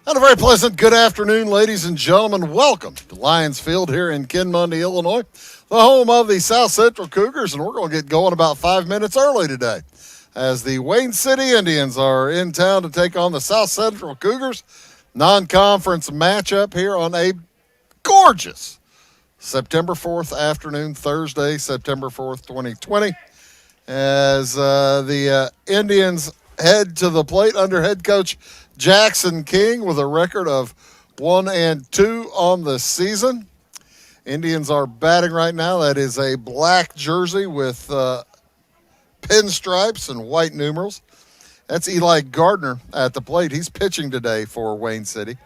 And a very pleasant good afternoon, ladies and gentlemen. Welcome to Lions Field here in Kinmundy, Illinois, the home of the South Central Cougars, and we're going to get going about 5 minutes early today as the Wayne City Indians are in town to take on the South Central Cougars. Non-conference matchup here on a gorgeous September 4th afternoon, Thursday, September 4th, 2020, as the Indians head to the plate under head coach Jackson King with a record of 1-2 on the season. Indians are batting right now. That is a black jersey with pinstripes and white numerals. That's Eli Gardner at the plate. He's pitching today for Wayne City.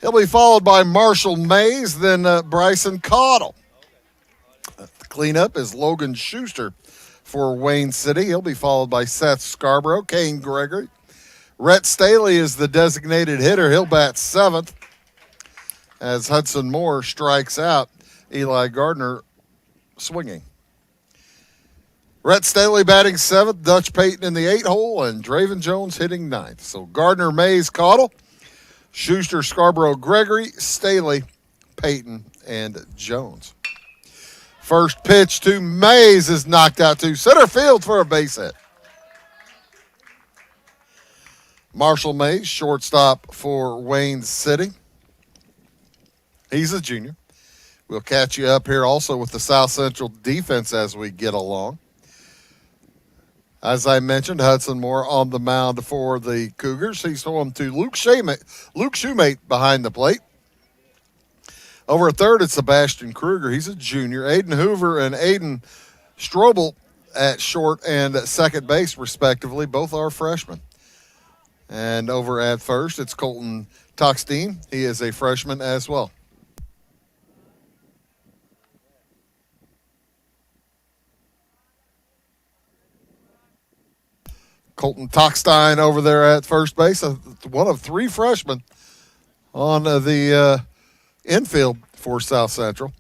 He'll be followed by Marshall Mays, then Bryson Cottle. The cleanup is Logan Schuster for Wayne City. He'll be followed by Seth Scarborough, Kane Gregory. Rhett Staley is the designated hitter. He'll bat seventh as Hudson Moore strikes out. Eli Gardner swinging. Rhett Staley batting seventh, Dutch Payton in the 8-hole, and Draven Jones hitting ninth. So Gardner, Mays, Cottle, Schuster, Scarborough, Gregory, Staley, Payton, and Jones. First pitch to Mays is knocked out to center field for a base hit. Marshall Mays, shortstop for Wayne City. He's a junior. We'll catch you up here also with the South Central defense as we get along. As I mentioned, Hudson Moore on the mound for the Cougars. He's home to Luke Shoemate behind the plate. Over at third, it's Sebastian Kruger. He's a junior. Aiden Hoover and Aiden Strobel at short and second base, respectively. Both are freshmen. And over at first, it's Colton Toxteen. He is a freshman as well. Colton Toxtein over there at first base, one of three freshmen on the infield for South Central.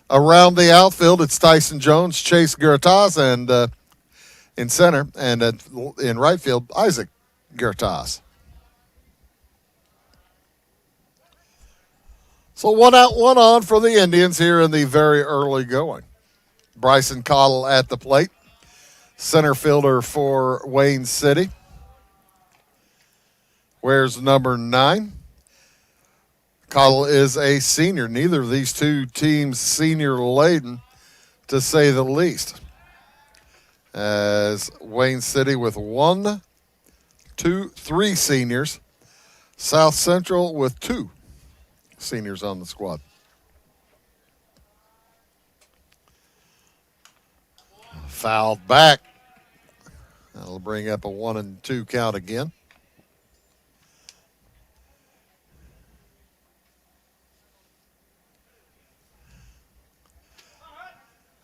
Around the outfield, it's Tyson Jones, Chase Geratas, and in center, and in right field, Isaac Geratas. So 1 out, 1 on for the Indians here in the very early going. Bryson Cottle at the plate, center fielder for Wayne City. Wears number 9. Cottle is a senior. Neither of these two teams senior laden, to say the least. As Wayne City with 1, 2, 3 seniors. South Central with 2 seniors on the squad. Fouled back. That'll bring up a 1-2 count again.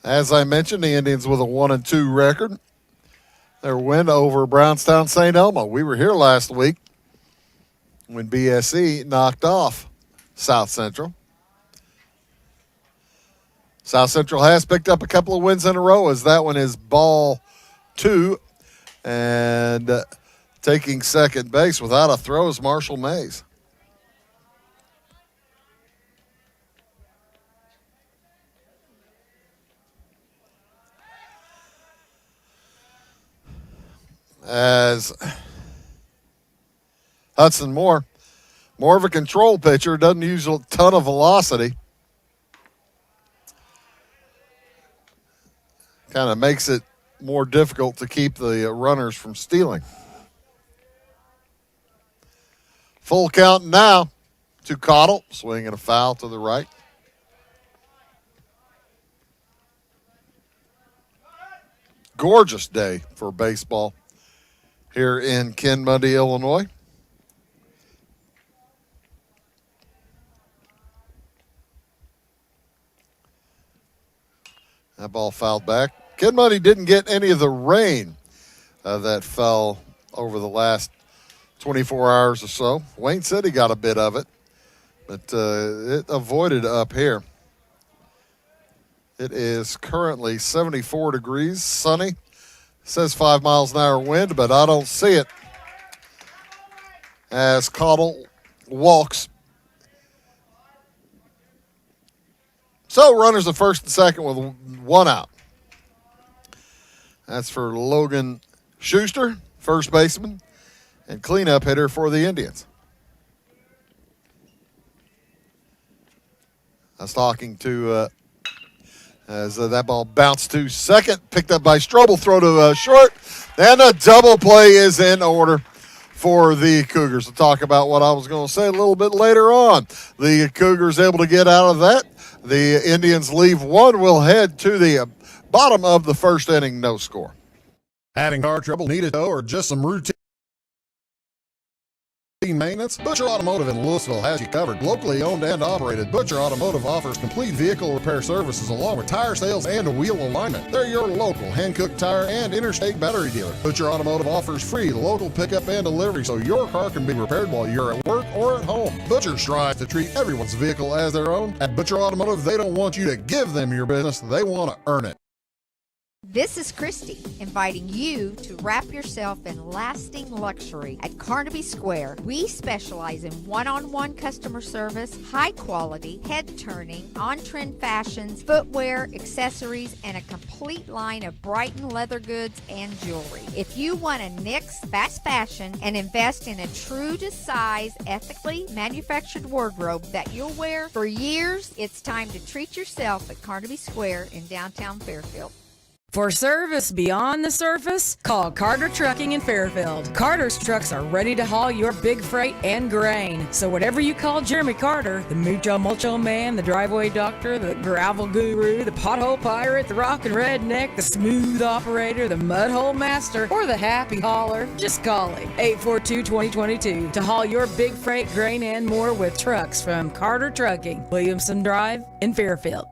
As I mentioned, the Indians with a 1-2 record. Their win over Brownstown St. Elmo. We were here last week when BSE knocked off South Central. South Central has picked up a couple of wins in a row, as that one is ball 2. And taking second base without a throw is Marshall Mays. As Hudson Moore, more of a control pitcher, doesn't use a ton of velocity. Kind of makes it more difficult to keep the runners from stealing. Full count now to Cottle, swinging a foul to the right. Gorgeous day for baseball here in Kinmundy, Illinois. That ball fouled back. Kinmundy didn't get any of the rain that fell over the last 24 hours or so. Wayne City got a bit of it, but it avoided up here. It is currently 74 degrees, sunny. It says 5 miles an hour wind, but I don't see it. As Cottle walks. So runners at first and second with one out. That's for Logan Schuster, first baseman, and cleanup hitter for the Indians. I was talking to as that ball bounced to second, picked up by Strobel, throw to short, and a double play is in order for the Cougars. We'll talk about what I was going to say a little bit later on. The Cougars able to get out of that. The Indians leave one. We'll head to the bottom of the first inning, no score. Having car trouble, need a tow, or just some routine maintenance? Butcher Automotive in Louisville has you covered. Locally owned and operated, Butcher Automotive offers complete vehicle repair services along with tire sales and a wheel alignment. They're your local Hankook tire and interstate battery dealer. Butcher Automotive offers free local pickup and delivery so your car can be repaired while you're at work or at home. Butcher strives to treat everyone's vehicle as their own. At Butcher Automotive, they don't want you to give them your business, they want to earn it. This is Christy, inviting you to wrap yourself in lasting luxury at Carnaby Square. We specialize in one-on-one customer service, high quality, head-turning, on-trend fashions, footwear, accessories, and a complete line of Brighton leather goods and jewelry. If you want to nix fast fashion and invest in a true-to-size, ethically manufactured wardrobe that you'll wear for years, it's time to treat yourself at Carnaby Square in downtown Fairfield. For service beyond the surface, call Carter Trucking in Fairfield. Carter's trucks are ready to haul your big freight and grain. So whatever you call Jeremy Carter, the Mucho Mulcho Man, the driveway doctor, the gravel guru, the pothole pirate, the rockin' redneck, the smooth operator, the mud hole master, or the happy hauler, just call him. 842-2022 to haul your big freight, grain, and more with trucks from Carter Trucking, Williamson Drive in Fairfield.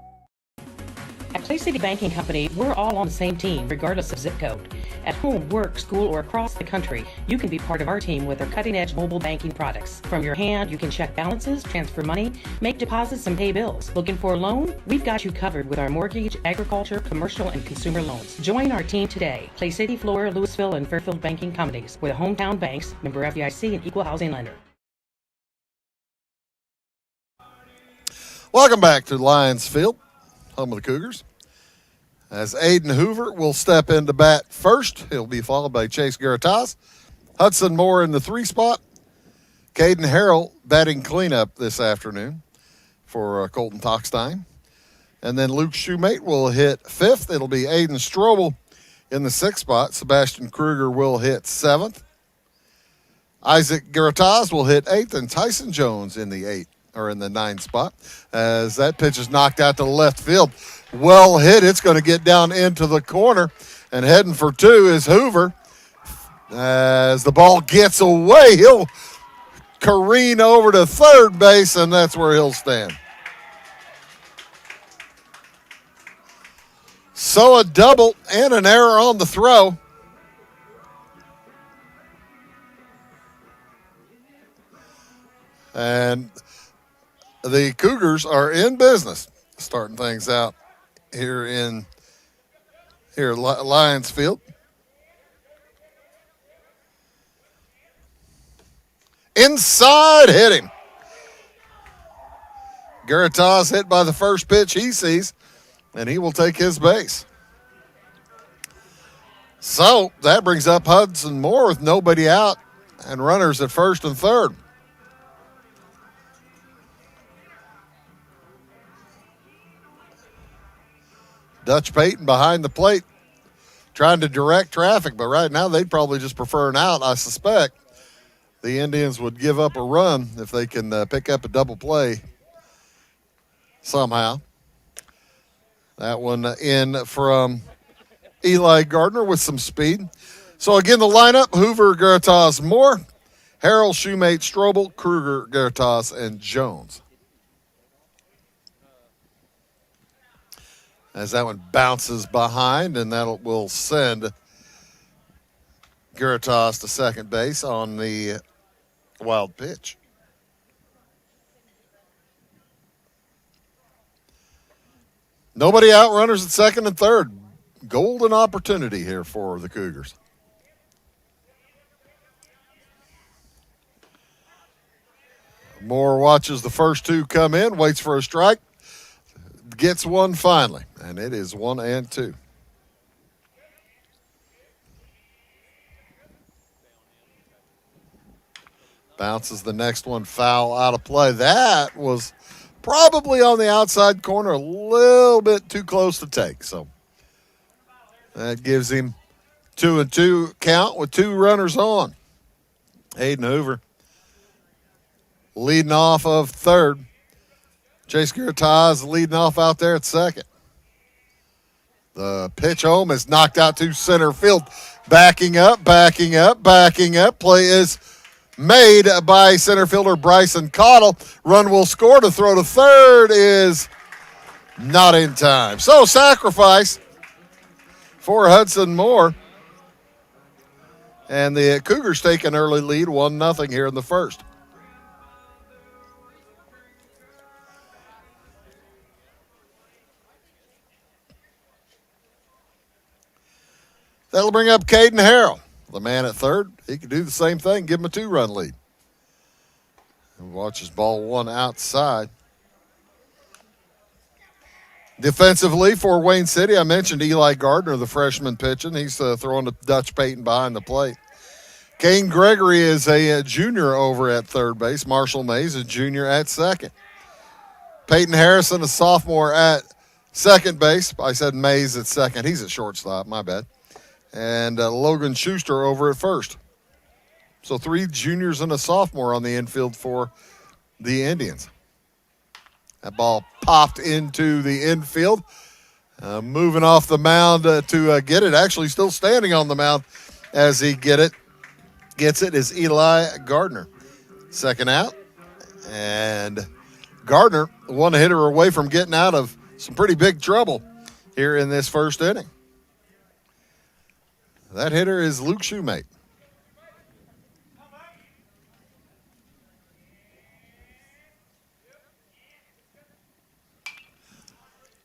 At Clay City Banking Company, we're all on the same team, regardless of zip code. At home, work, school, or across the country, you can be part of our team with our cutting-edge mobile banking products. From your hand, you can check balances, transfer money, make deposits, and pay bills. Looking for a loan? We've got you covered with our mortgage, agriculture, commercial, and consumer loans. Join our team today. Clay City, Flora, Louisville, and Fairfield Banking Companies. We're the hometown banks, member FDIC, and equal housing lender. Welcome back to Lions Field, home of the Cougars. As Aiden Hoover will step into bat first, he'll be followed by Chase Garataz. Hudson Moore in the 3 spot. Caden Harrell batting cleanup this afternoon for Colton Tockstein. And then Luke Shoemate will hit 5th. It'll be Aiden Strobel in the 6th spot. Sebastian Kruger will hit 7th. Isaac Garataz will hit 8th, and Tyson Jones in the 9th spot. As that pitch is knocked out to left field. Well hit. It's going to get down into the corner. And heading for 2 is Hoover. As the ball gets away, he'll careen over to third base, and that's where he'll stand. So a double and an error on the throw. And the Cougars are in business, starting things out here at Lions Field. Inside hitting. Garataz hit by the first pitch he sees, and he will take his base. So that brings up Hudson Moore with nobody out and runners at first and third. Dutch Payton behind the plate trying to direct traffic, but right now they'd probably just prefer an out. I suspect the Indians would give up a run if they can pick up a double play somehow. That one in from Eli Gardner with some speed. So again, the lineup: Hoover, Garataz, Moore, Harrell, Shoemate, Strobel, Kruger, Garataz, and Jones. As that one bounces behind, and that will send Garataz to second base on the wild pitch. Nobody out, runners at second and third. Golden opportunity here for the Cougars. Moore watches the first two come in, waits for a strike, gets one finally, and it is 1-2. Bounces the next one foul out of play. That was probably on the outside corner, a little bit too close to take. So that gives him 2-2 count with two runners on. Hayden Hoover leading off of third. Chase Girataz leading off out there at second. The pitch home is knocked out to center field. Backing up. Play is made by center fielder Bryson Cottle. Run will score. To throw to third is not in time. So sacrifice for Hudson Moore. And the Cougars take an early lead, 1-0 here in the first. That'll bring up Caden Harrell, the man at third. He can do the same thing, give him a 2-run lead. And watches ball one outside. Defensively for Wayne City, I mentioned Eli Gardner, the freshman pitching. He's throwing to Dutch Payton behind the plate. Kane Gregory is a junior over at third base. Marshall Mays, a junior at second. Peyton Harrison, a sophomore at second base. I said Mays at second. He's at shortstop, my bad. And Logan Schuster over at first. So three juniors and a sophomore on the infield for the Indians. That ball popped into the infield. Moving off the mound to get it. Actually still standing on the mound as he gets it is Eli Gardner. Second out. And Gardner, one hitter away from getting out of some pretty big trouble here in this first inning. That hitter is Luke Shoemate.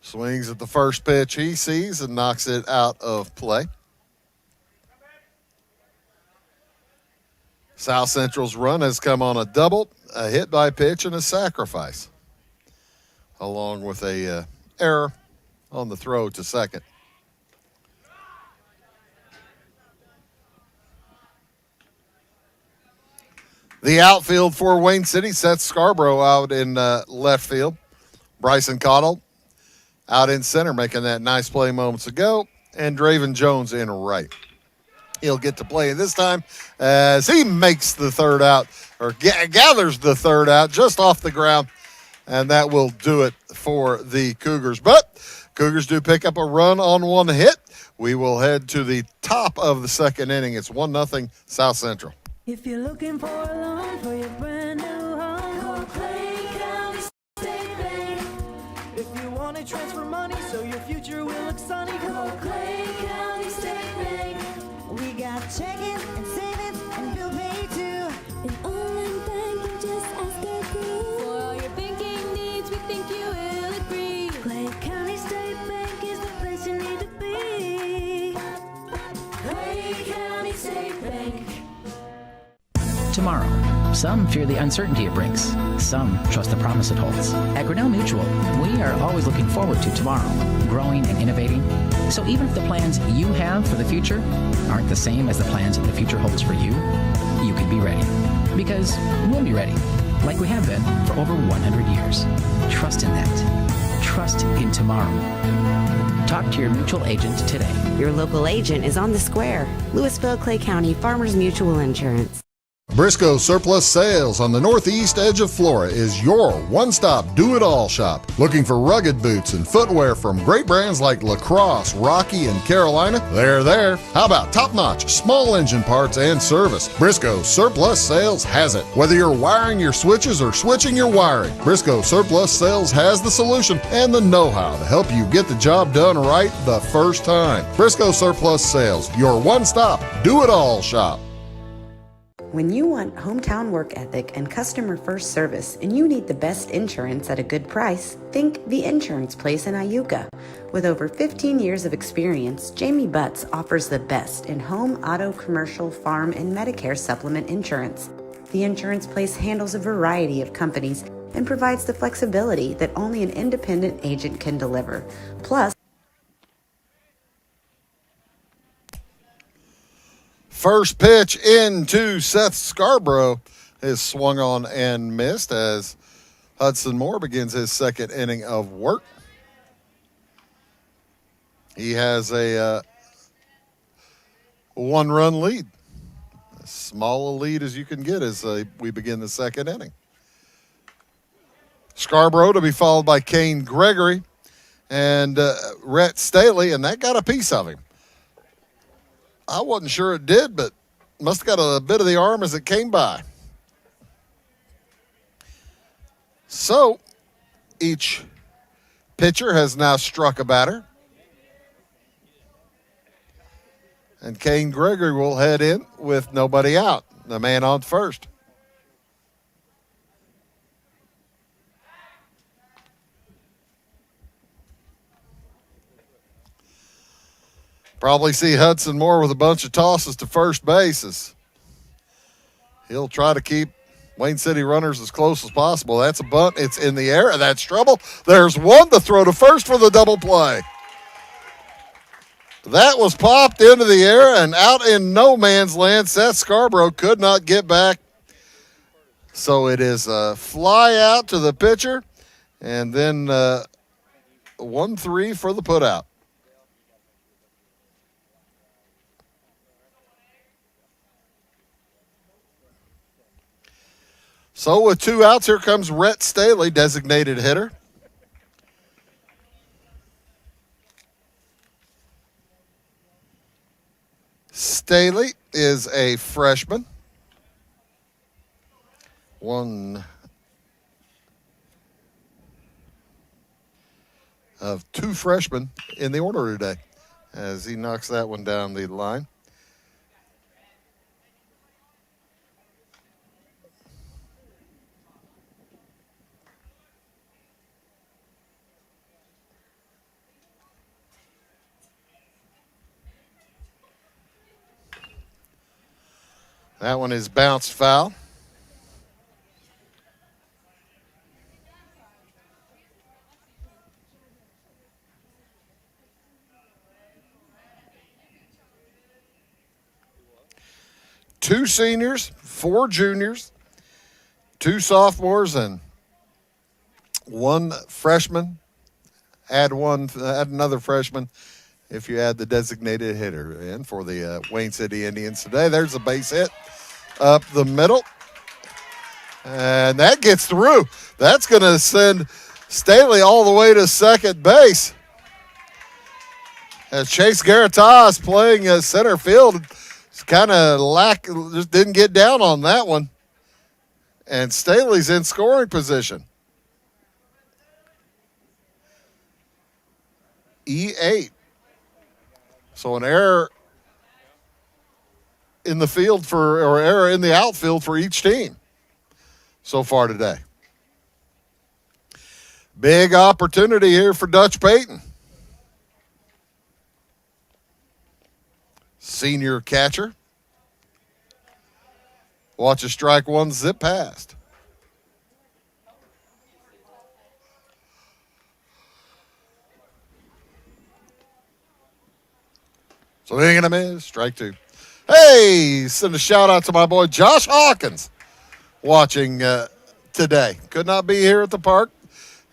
Swings at the first pitch he sees and knocks it out of play. South Central's run has come on a double, a hit by pitch, and a sacrifice, along with a error on the throw to second. The outfield for Wayne City, Seth Scarborough out in left field. Bryson Cottle out in center, making that nice play moments ago. And Draven Jones in right. He'll get to play this time as he makes the third out, or gathers the third out just off the ground. And that will do it for the Cougars. But Cougars do pick up a run on one hit. We will head to the top of the second inning. It's 1-0 South Central. If you're looking for a loan for your brand new home, call Clay County State Bank. If you want to transfer money so your future will look sunny, call Clay County State Bank. We got checking and savings and bill pay too. An online banking, just ask our crew. For all your banking needs, we think you will agree. Clay County State Bank is the place you need to be. Clay County State Bank. Tomorrow. Some fear the uncertainty it brings. Some trust the promise it holds. At Grinnell Mutual, we are always looking forward to tomorrow, growing and innovating. So even if the plans you have for the future aren't the same as the plans the future holds for you, you can be ready. Because we'll be ready, like we have been for over 100 years. Trust in that. Trust in tomorrow. Talk to your mutual agent today. Your local agent is on the square. Louisville, Clay County Farmers Mutual Insurance. Briscoe Surplus Sales on the northeast edge of Flora is your one-stop do-it-all shop. Looking for rugged boots and footwear from great brands like Lacrosse, Rocky, and Carolina? They're there. How about top-notch small engine parts and service? Briscoe Surplus Sales has it. Whether you're wiring your switches or switching your wiring, Briscoe Surplus Sales has the solution and the know-how to help you get the job done right the first time. Briscoe Surplus Sales, your one-stop do-it-all shop. When you want hometown work ethic and customer first service and you need the best insurance at a good price, think The Insurance Place in Iuka. With over 15 years of experience, Jamie Butts offers the best in home, auto, commercial, farm, and Medicare supplement insurance. The Insurance Place handles a variety of companies and provides the flexibility that only an independent agent can deliver. Plus, First pitch into Seth Scarborough is swung on and missed as Hudson Moore begins his second inning of work. He has a one-run lead. As small a lead as you can get as we begin the second inning. Scarborough to be followed by Kane Gregory and Rhett Staley, and that got a piece of him. I wasn't sure it did, but must have got a bit of the arm as it came by. So, each pitcher has now struck a batter. And Kane Gregory will head in with nobody out. The man on first. Probably see Hudson Moore with a bunch of tosses to first bases. He'll try to keep Wayne City runners as close as possible. That's a bunt. It's in the air. That's trouble. There's one to throw to first for the double play. That was popped into the air and out in no man's land. Seth Scarborough could not get back. So it is a fly out to the pitcher and then 1-3 for the putout. So with 2 outs, here comes Rhett Staley, designated hitter. Staley is a freshman. One of 2 freshmen in the order today as he knocks that one down the line. That one is bounced foul. Two seniors, 4 juniors, 2 sophomores, and 1 freshman. Add another freshman if you add the designated hitter in for the Wayne City Indians today. There's a base hit up the middle. And that gets through. That's going to send Staley all the way to second base. As Chase Garritas playing center field, kind of just didn't get down on that one. And Staley's in scoring position. E8. So an error in the field or error in the outfield for each team so far today. Big opportunity here for Dutch Payton. Senior catcher. Watch a strike one zip past. So they ain't gonna miss. Strike 2. Hey, send a shout out to my boy Josh Hawkins watching today. Could not be here at the park.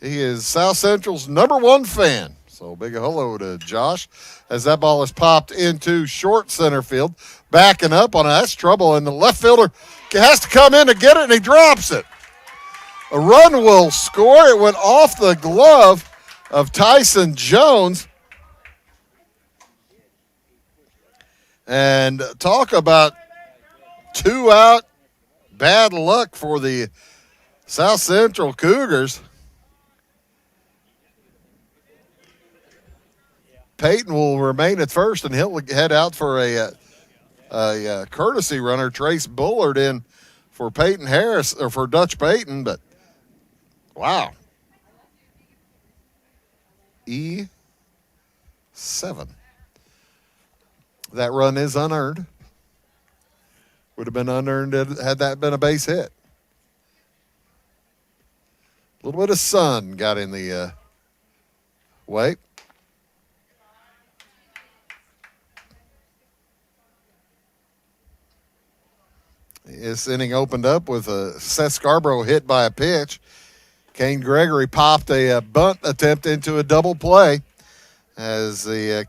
He is South Central's #1 fan. So big hello to Josh as that ball is popped into short center field. Backing up on it. That's trouble. And the left fielder has to come in to get it, and he drops it. A run will score. It went off the glove of Tyson Jones. And talk about 2 out, bad luck for the South Central Cougars. Payton will remain at first, and he'll head out for a courtesy runner. Trace Bullard in for Peyton Harris, or for Dutch Payton, but wow. E7. That run is unearned Would have been unearned had that been a base hit. A little bit of sun got in the way. This inning opened up with a Seth Scarborough hit by a pitch. Kane Gregory popped a bunt attempt into a double play as the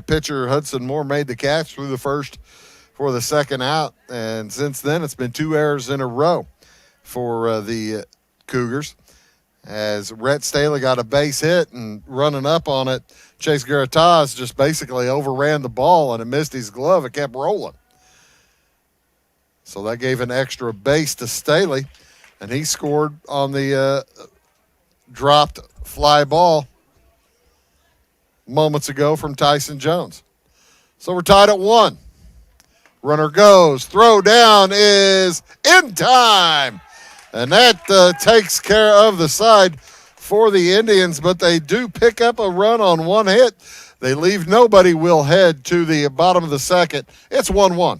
pitcher Hudson Moore made the catch through the first for the second out. And since then, it's been 2 errors in a row for the Cougars. As Rhett Staley got a base hit and running up on it, Chase Garataz just basically overran the ball and it missed his glove. It kept rolling. So that gave an extra base to Staley, and he scored on the dropped fly ball moments ago from Tyson Jones. So we're tied at 1. Runner goes. Throw down is in time. And that takes care of the side for the Indians, but they do pick up a run on one hit. They leave nobody. Will head to the bottom of the second. It's 1-1.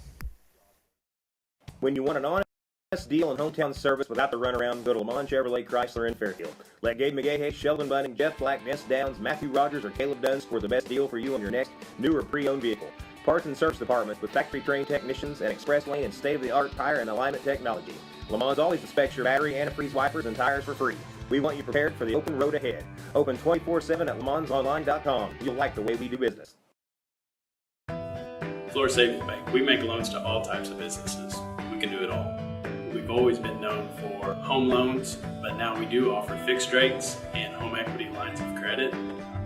When you want an honest deal and hometown service without the runaround, go to Lamont Chevrolet Chrysler in Fairfield. Let Gabe McGahey, Sheldon Bunning, Jeff Black, Ness Downs, Matthew Rogers, or Caleb Dunn score the best deal for you on your next new or pre-owned vehicle. Parts and service departments with factory-trained technicians and express lane and state-of-the-art tire and alignment technology. Lamont always inspects your battery, antifreeze wipers, and tires for free. We want you prepared for the open road ahead. Open 24/7 at LamontsOnline.com. You'll like the way we do business. Florida Savings Bank. We make loans to all types of businesses. We can do it all. We've always been known for home loans, but now we do offer fixed rates and home equity lines of credit.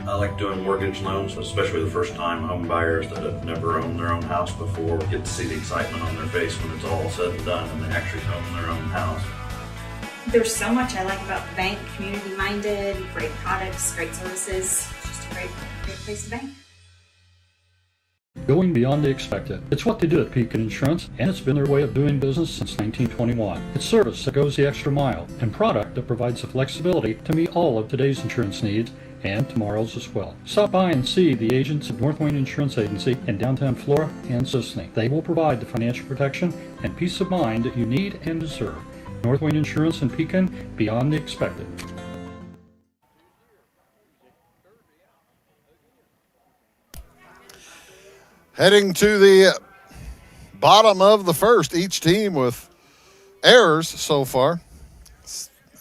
I like doing mortgage loans, especially the first-time home buyers that have never owned their own house before. Get to see the excitement on their face when it's all said and done and they actually own their own house. There's so much I like about the bank. Community-minded, great products, great services. Just a great place to bank. Going beyond the expected. It's what they do at Pekin Insurance, and it's been their way of doing business since 1921. It's service that goes the extra mile, and product that provides the flexibility to meet all of today's insurance needs and tomorrow's as well. Stop by and see the agents at North Wayne Insurance Agency in downtown Flora and Sisseton. They will provide the financial protection and peace of mind that you need and deserve. North Wayne Insurance in Pekin, beyond the expected. Heading to the bottom of the first, each team with errors so far.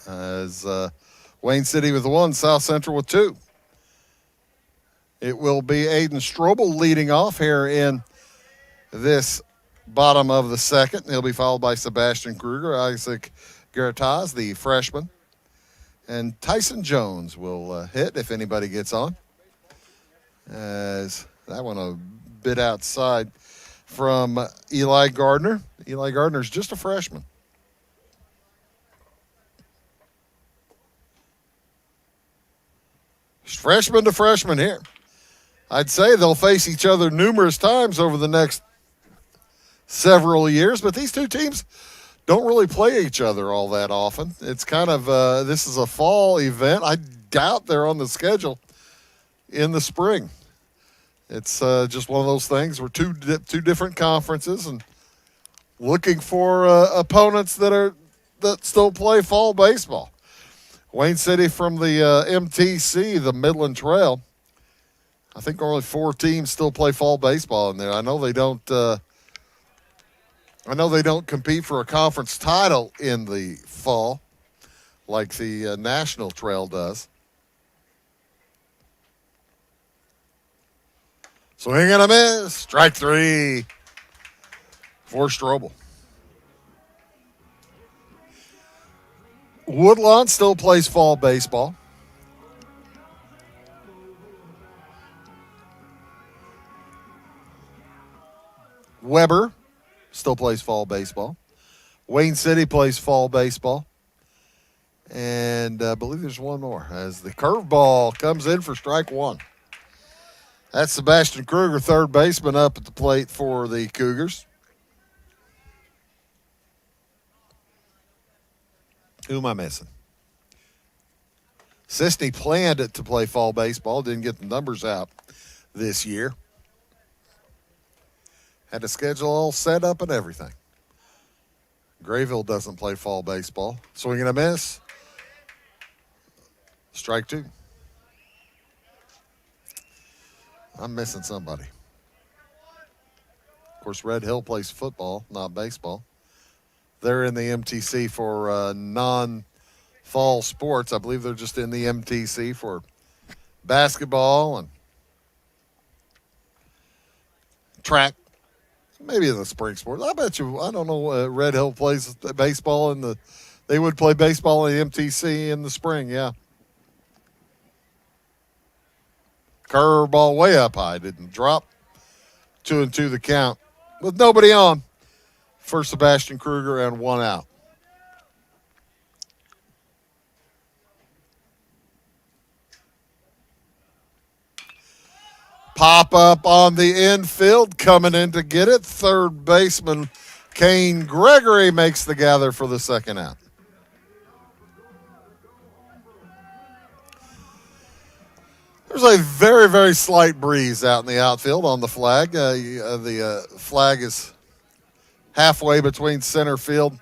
As Wayne City with 1, South Central with 2. It will be Aiden Strobel leading off here in this bottom of the second. He'll be followed by Sebastian Kruger, Isaac Garataz, the freshman. And Tyson Jones will hit if anybody gets on. As that one a bit outside from Eli Gardner. Eli Gardner's just a freshman. Freshman to freshman here. I'd say they'll face each other numerous times over the next several years, but these two teams don't really play each other all that often. It's kind of, this is a fall event. I doubt they're on the schedule in the spring. It's just one of those things. We're two different conferences and looking for opponents that still play fall baseball. Wayne City from the MTC, the Midland Trail. I think only 4 teams still play fall baseball in there. I know they don't. Compete for a conference title in the fall, like the National Trail does. Swing and a miss. Strike 3 for Strobel. Woodlawn still plays fall baseball. Weber still plays fall baseball. Wayne City plays fall baseball. And I believe there's one more as the curveball comes in for strike 1. That's Sebastian Kruger, third baseman, up at the plate for the Cougars. Who am I missing? Sisseton planned it to play fall baseball, didn't get the numbers out this year. Had the schedule all set up and everything. Grayville doesn't play fall baseball. Swing and a miss. Strike two. I'm missing somebody. Of course, Red Hill plays football, not baseball. They're in the MTC for non-fall sports. I believe they're just in the MTC for basketball and track. Maybe in the spring sports. I bet you, I don't know, Red Hill plays baseball they would play baseball in the MTC in the spring, yeah. Curveball way up high, didn't drop. 2-2 the count with nobody on for Sebastian Kruger and one out. Pop up on the infield, coming in to get it. Third baseman Kane Gregory makes the gather for the second out. There's a very, very slight breeze out in the outfield on the flag. The flag is halfway between center field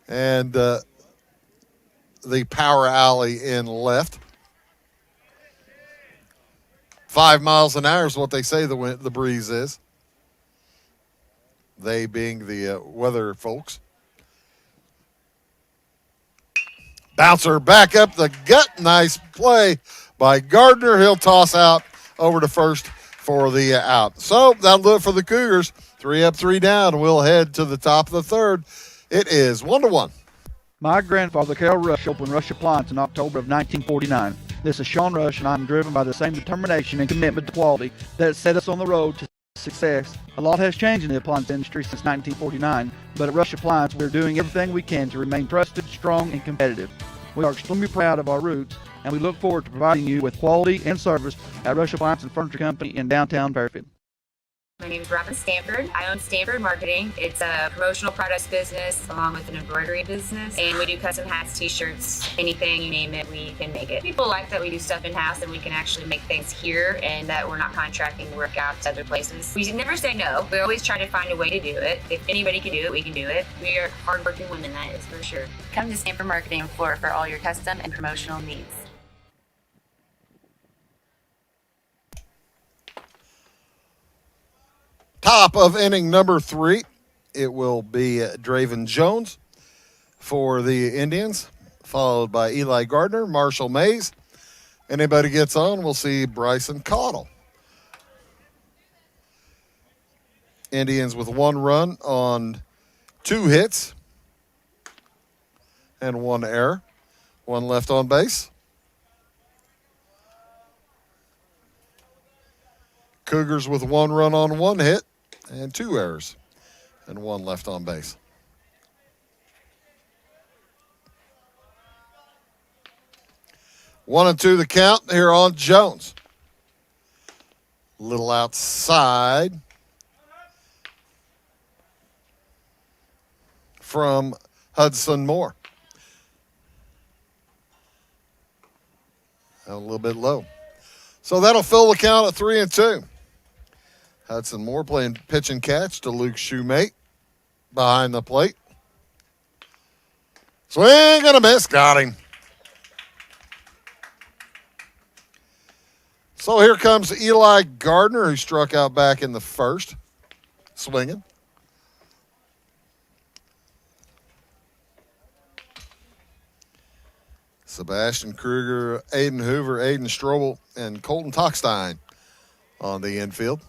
and the power alley in left. 5 miles an hour is what they say the breeze is. They being the weather folks. Bouncer back up the gut. Nice play by Gardner. He'll toss out over to first for the out. So that'll do it for the Cougars. 3 up, 3 down. We'll head to the top of the third. It is 1-1. My grandfather, Carol Rush, opened Rush Appliance in October of 1949. This is Sean Rush, and I'm driven by the same determination and commitment to quality that set us on the road to success. A lot has changed in the appliance industry since 1949, but at Rush Appliance, we're doing everything we can to remain trusted, strong, and competitive. We are extremely proud of our roots, and we look forward to providing you with quality and service at Rush Appliance and Furniture Company in downtown Fairfield. My name is Robin Stanford. I own Stanford Marketing. It's a promotional products business along with an embroidery business. And we do custom hats, t-shirts, anything, you name it, we can make it. People like that we do stuff in-house and we can actually make things here and that we're not contracting work out to other places. We never say no. We always try to find a way to do it. If anybody can do it, we can do it. We are hardworking women, that is for sure. Come to Stanford Marketing in Florida for all your custom and promotional needs. Top of inning number 3, it will be Draven Jones for the Indians, followed by Eli Gardner, Marshall Mays. Anybody gets on, we'll see Bryson Caudill. Indians with 1 run on 2 hits and 1 error, 1 left on base. Cougars with 1 run on 1 hit and 2 errors and 1 left on base. One and 2 the count here on Jones. Little outside from Hudson Moore. A little bit low. So that'll fill the count at 3 and 2. Hudson Moore playing pitch and catch to Luke Shoemate behind the plate. Swing and a miss. Got him. So here comes Eli Gardner, who struck out back in the first, swinging. Sebastian Kruger, Aiden Hoover, Aiden Strobel, and Colton Tockstein on the infield.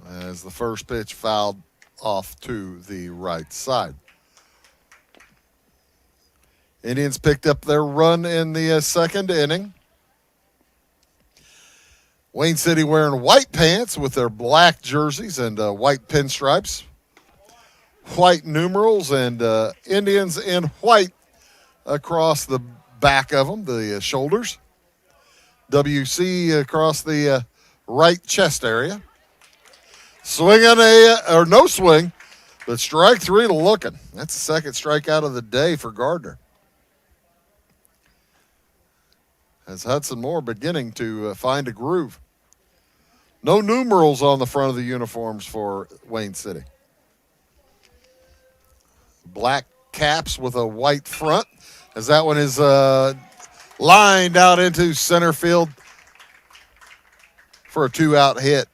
As the first pitch fouled off to the right side. Indians picked up their run in the second inning. Wayne City wearing white pants with their black jerseys and white pinstripes. White numerals and Indians in white across the back of them, the shoulders. WC across the right chest area. Swinging or no swing, but strike 3 to looking. That's the second strikeout of the day for Gardner. As Hudson Moore beginning to find a groove. No numerals on the front of the uniforms for Wayne City. Black caps with a white front, as that one is lined out into center field for a 2-out hit.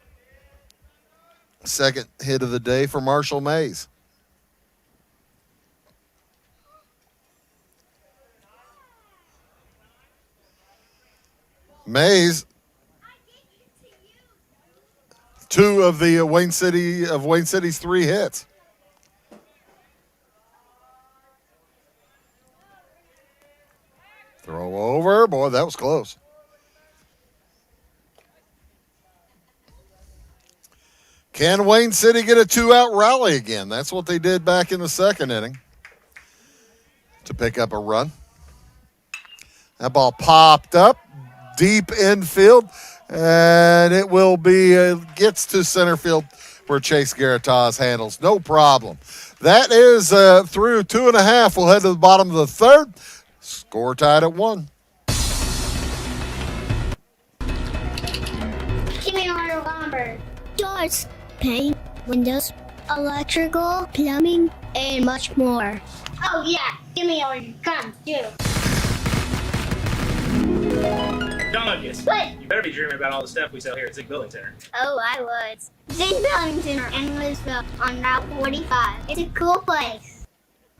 Second hit of the day for Marshall Mays. Mays, 2 of the Wayne City's 3 hits. Throw over. Boy, that was close. Can Wayne City get a 2-out rally again? That's what they did back in the second inning to pick up a run. That ball popped up deep infield, and it will be gets to center field where Chase Garatas handles. No problem. That is through 2.5. We'll head to the bottom of the third. Score tied at 1. Give me order lumber. Doors, paint, windows, electrical, plumbing, and much more. Oh yeah, give me order. Come, do. Douglas, What? you better be dreaming about all the stuff we sell here at Zig Building Center. Oh, I was. Zig Building Center in Louisville on Route 45. It's a cool place.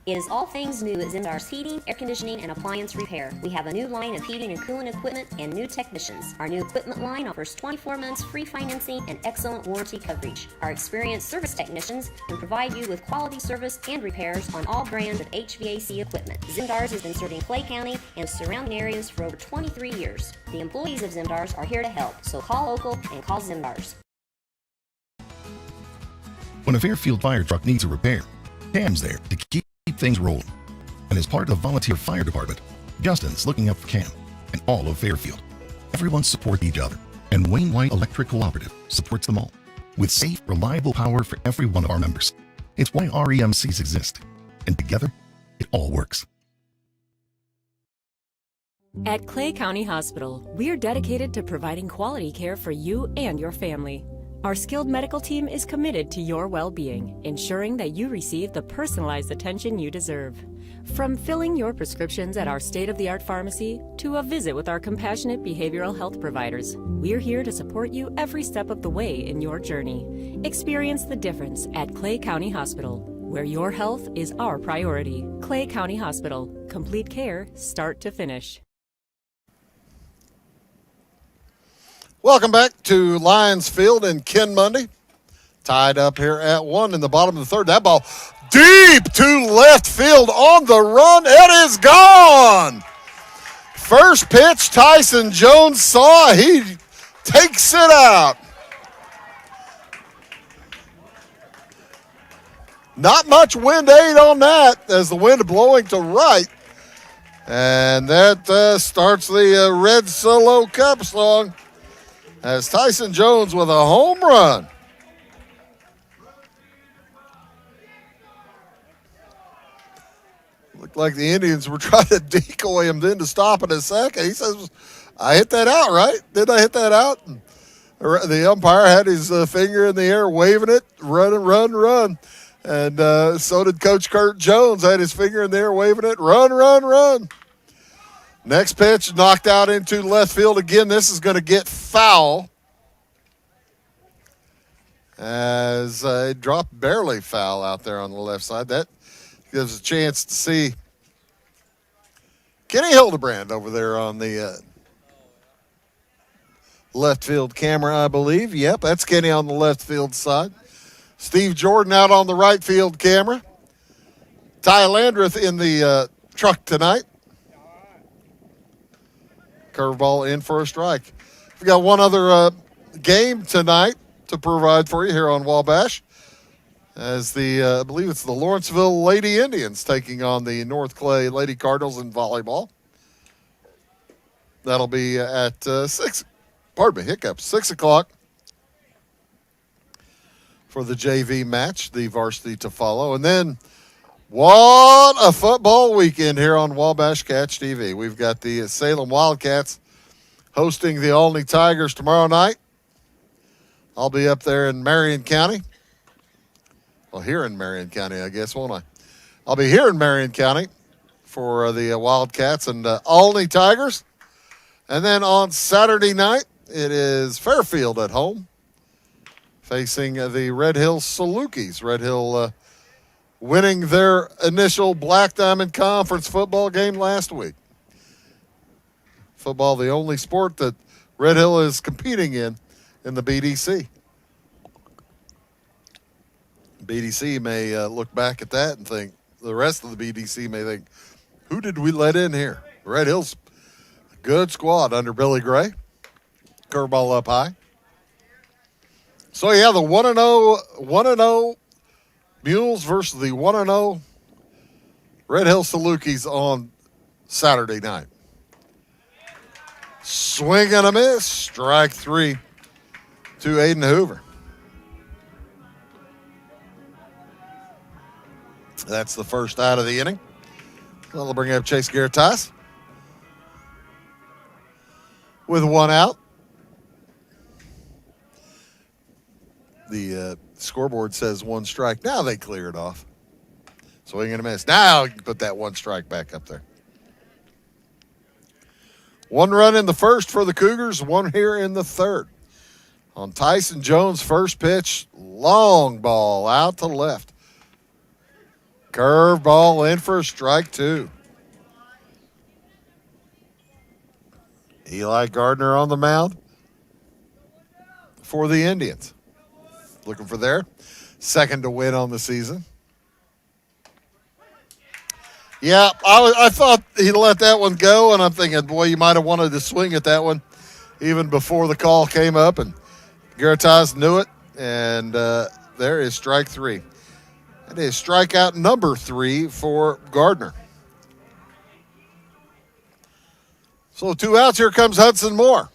It is all things new at Zimdar's Heating, Air Conditioning, and Appliance Repair. We have a new line of heating and cooling equipment and new technicians. Our new equipment line offers 24 months free financing and excellent warranty coverage. Our experienced service technicians can provide you with quality service and repairs on all brands of HVAC equipment. Zimdar's has been serving Clay County and surrounding areas for over 23 years. The employees of Zimdar's are here to help, so call local and call Zimdar's. When a Fairfield fire truck needs a repair, Cam's there to keep things rolling. And as part of the volunteer fire department, Justin's looking up for Cam and all of Fairfield. Everyone supports each other, and Wayne White Electric Cooperative supports them all, with safe, reliable power for every one of our members. It's why REMCs exist, and together, it all works. At Clay County Hospital, we are dedicated to providing quality care for you and your family. Our skilled medical team is committed to your well-being, ensuring that you receive the personalized attention you deserve. From filling your prescriptions at our state-of-the-art pharmacy to a visit with our compassionate behavioral health providers, we're here to support you every step of the way in your journey. Experience the difference at Clay County Hospital, where your health is our priority. Clay County Hospital, complete care, start to finish. Welcome back to Lions Field in Ken Mundy. Tied up here at 1 in the bottom of the third. That ball deep to left field on the run. It is gone. First pitch Tyson Jones saw. He takes it out. Not much wind aid on that as the wind blowing to right. And that starts the Red Solo Cup song. As Tyson Jones with a home run. Looked like the Indians were trying to decoy him then to stop in a second. He says, I hit that out, right? Did I hit that out? And the umpire had his finger in the air waving it, run. And so did Coach Kurt Jones, had his finger in the air waving it, run. Next pitch knocked out into left field again. This is going to get foul. As it dropped barely foul out there on the left side. That gives a chance to see Kenny Hildebrand over there on the left field camera, I believe. Yep, that's Kenny on the left field side. Steve Jordan out on the right field camera. Ty Landreth in the truck tonight. Curveball in for a strike. We got one other game tonight to provide for you here on Wabash, as I believe it's the Lawrenceville Lady Indians taking on the North Clay Lady Cardinals in volleyball. That'll be at 6 o'clock for the JV match, the varsity to follow. And then what a football weekend here on Wabash Catch TV. We've got the Salem Wildcats hosting the Olney Tigers tomorrow night. I'll be up there in Marion County. Well, here in Marion County, I guess, won't I? I'll be here in Marion County for the Wildcats and Olney Tigers. And then on Saturday night, it is Fairfield at home facing the Red Hill Salukis. Red Hill winning their initial Black Diamond Conference football game last week. Football, the only sport that Red Hill is competing in the BDC. BDC may look back at that and think, the rest of the BDC may think, who did we let in here? Red Hill's a good squad under Billy Gray. Curveball up high. So, yeah, the 1-0 Mules versus the 1-0 Red Hill Salukis on Saturday night. Swing and a miss. Strike 3 to Aiden Hoover. That's the first out of the inning. Well, they'll bring up Chase Garitas with one out. The scoreboard says one strike. Now they clear it off. Swing and a miss. Now you can put that one strike back up there. One run in the first for the Cougars, one here in the third. On Tyson Jones' first pitch, long ball out to left. Curve ball in for strike 2. Eli Gardner on the mound for the Indians. Looking for their second to win on the season. Yeah, I thought he let that one go, and I'm thinking, boy, you might have wanted to swing at that one even before the call came up, and Garitas knew it, and there is strike 3. That is strikeout number 3 for Gardner. So 2 outs. Here comes Hudson Moore.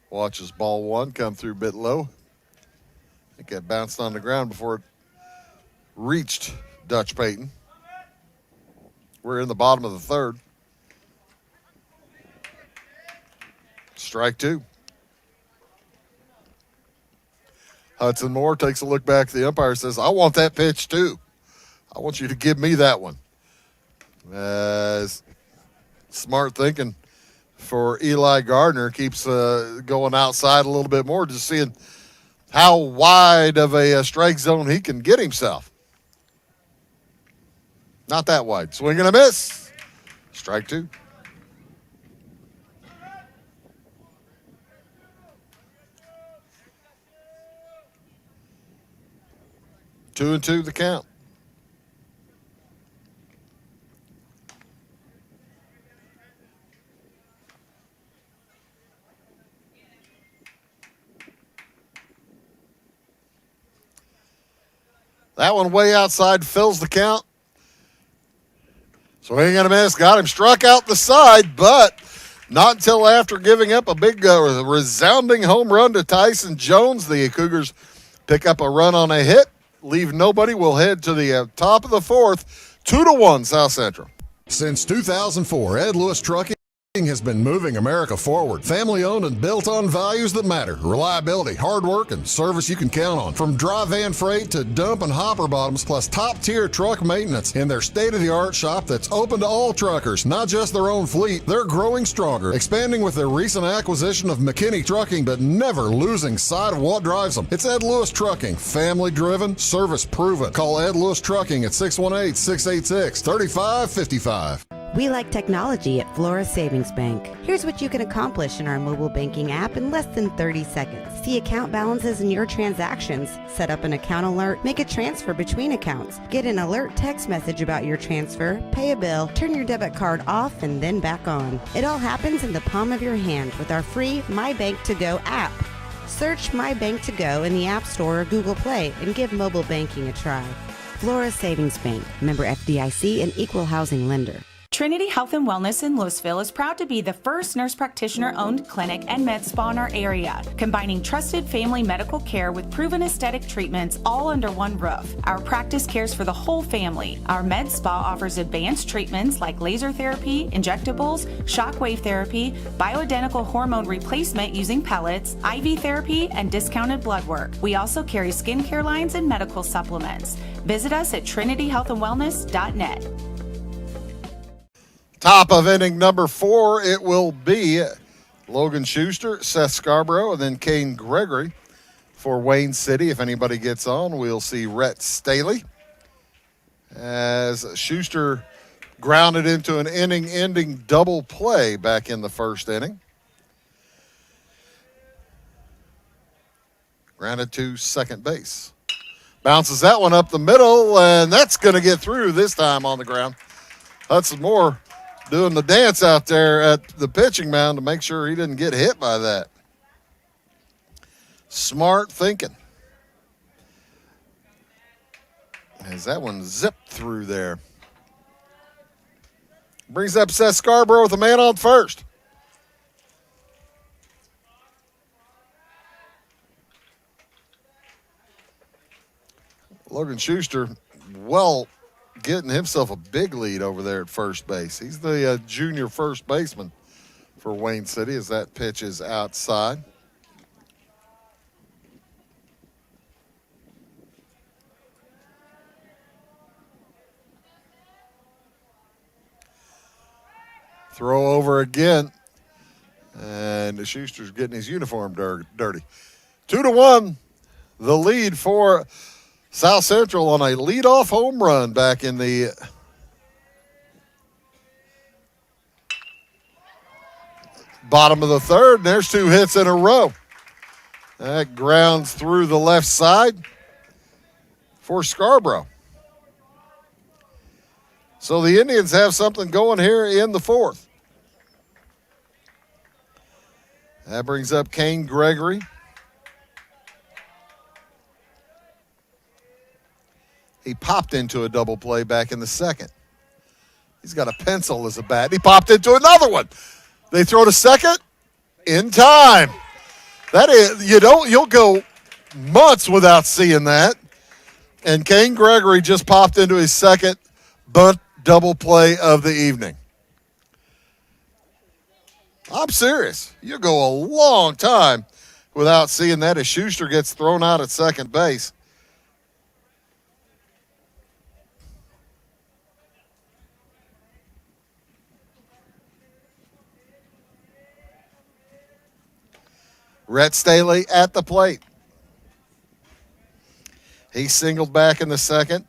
Watches ball 1 come through a bit low. I think that bounced on the ground before it reached Dutch Payton. We're in the bottom of the third. Strike 2. Hudson Moore takes a look back. The umpire says, I want that pitch too. I want you to give me that one. Smart thinking for Eli Gardner. Keeps going outside a little bit more, just seeing how wide of a strike zone he can get himself. Not that wide. Swing and a miss. Strike 2. Two and 2 the count. That one way outside fills the count. Swing and a miss. Got him struck out the side, but not until after giving up a big resounding home run to Tyson Jones. The Cougars pick up a run on a hit. Leave nobody. We'll head to the top of the fourth. 2-1 South Central. Since 2004, Ed Lewis Trucking has been moving America forward. Family-owned and built on values that matter. Reliability, hard work, and service you can count on. From dry van freight to dump and hopper bottoms, plus top-tier truck maintenance. In their state-of-the-art shop that's open to all truckers, not just their own fleet. They're growing stronger, expanding with their recent acquisition of McKinney Trucking, but never losing sight of what drives them. It's Ed Lewis Trucking. Family-driven, service-proven. Call Ed Lewis Trucking at 618-686-3555. We like technology at Flora Savings Bank. Here's what you can accomplish in our mobile banking app in less than 30 seconds. See account balances in your transactions, set up an account alert, make a transfer between accounts, get an alert text message about your transfer, pay a bill, turn your debit card off and then back on. It all happens in the palm of your hand with our free My Bank to Go app. Search My Bank to Go in the App Store or Google Play and give mobile banking a try. Flora Savings Bank, member FDIC and equal housing lender. Trinity Health and Wellness in Louisville is proud to be the first nurse practitioner-owned clinic and med spa in our area, combining trusted family medical care with proven aesthetic treatments all under one roof. Our practice cares for the whole family. Our med spa offers advanced treatments like laser therapy, injectables, shockwave therapy, bioidentical hormone replacement using pellets, IV therapy, and discounted blood work. We also carry skincare lines and medical supplements. Visit us at trinityhealthandwellness.net. Top of inning number 4, it will be Logan Schuster, Seth Scarborough, and then Kane Gregory for Wayne City. If anybody gets on, we'll see Rhett Staley as Schuster grounded into an inning-ending double play back in the first inning. Grounded to second base. Bounces that one up the middle, and that's going to get through this time on the ground. Hudson Moore doing the dance out there at the pitching mound to make sure he didn't get hit by that. Smart thinking. As that one zipped through there. Brings up Seth Scarborough with a man on first. Logan Schuster, well, getting himself a big lead over there at first base. He's the junior first baseman for Wayne City as that pitch is outside. Throw over again, and Schuster's getting his uniform dirty. 2-1, the lead for South Central on a leadoff home run back in the bottom of the third, and there's 2 hits in a row. That grounds through the left side for Scarborough. So the Indians have something going here in the fourth. That brings up Kane Gregory. He popped into a double play back in the second. He's got a pencil as a bat. He popped into another one. They throw to second in time. That is, you'll go months without seeing that. And Kane Gregory just popped into his second bunt double play of the evening. I'm serious. You'll go a long time without seeing that as Schuster gets thrown out at second base. Rhett Staley at the plate. He singled back in the second,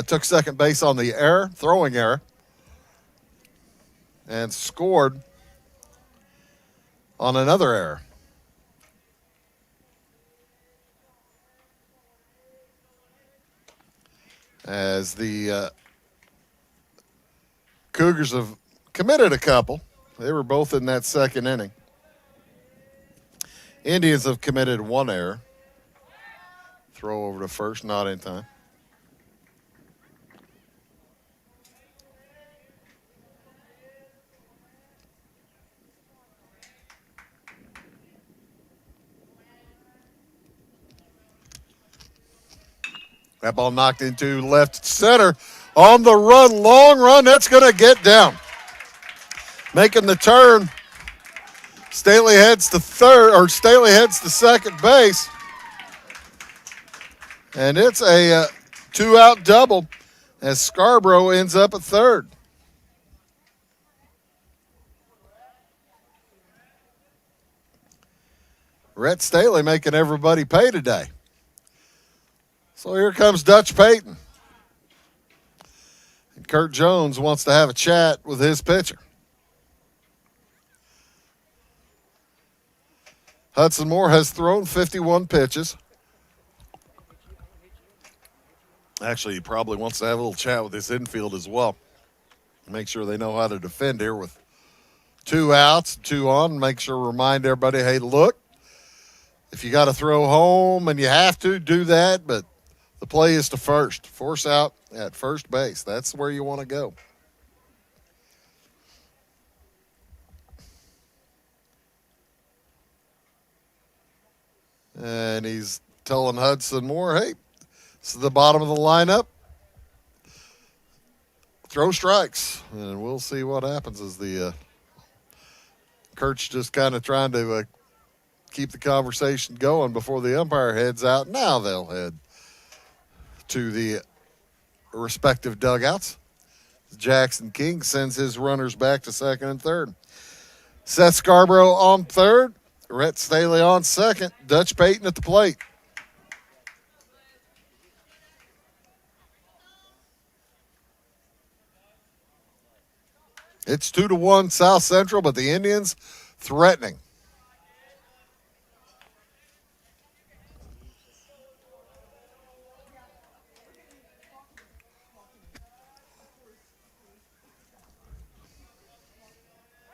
took second base on the error, throwing error, and scored on another error. As the Cougars have committed a couple. They were both in that second inning. Indians have committed 1 error. Throw over to first, not in time. That ball knocked into left center. On the run, long run, that's going to get down. Making the turn. Staley heads to second base. And it's a 2-out double as Scarborough ends up at third. Rhett Staley making everybody pay today. So here comes Dutch Payton. And Kurt Jones wants to have a chat with his pitcher. Hudson Moore has thrown 51 pitches. Actually, he probably wants to have a little chat with his infield as well. Make sure they know how to defend here with 2 outs, 2 on. Make sure to remind everybody, hey, look, if you got to throw home and you have to, do that, but the play is to first. Force out at first base. That's where you want to go. And he's telling Hudson Moore, hey, this is the bottom of the lineup. Throw strikes. And we'll see what happens as the Kurt's just kind of trying to keep the conversation going before the umpire heads out. Now they'll head to the respective dugouts. Jackson King sends his runners back to second and third. Seth Scarborough on third. Rhett Staley on second. Dutch Payton at the plate. It's 2-1 South Central, but the Indians threatening.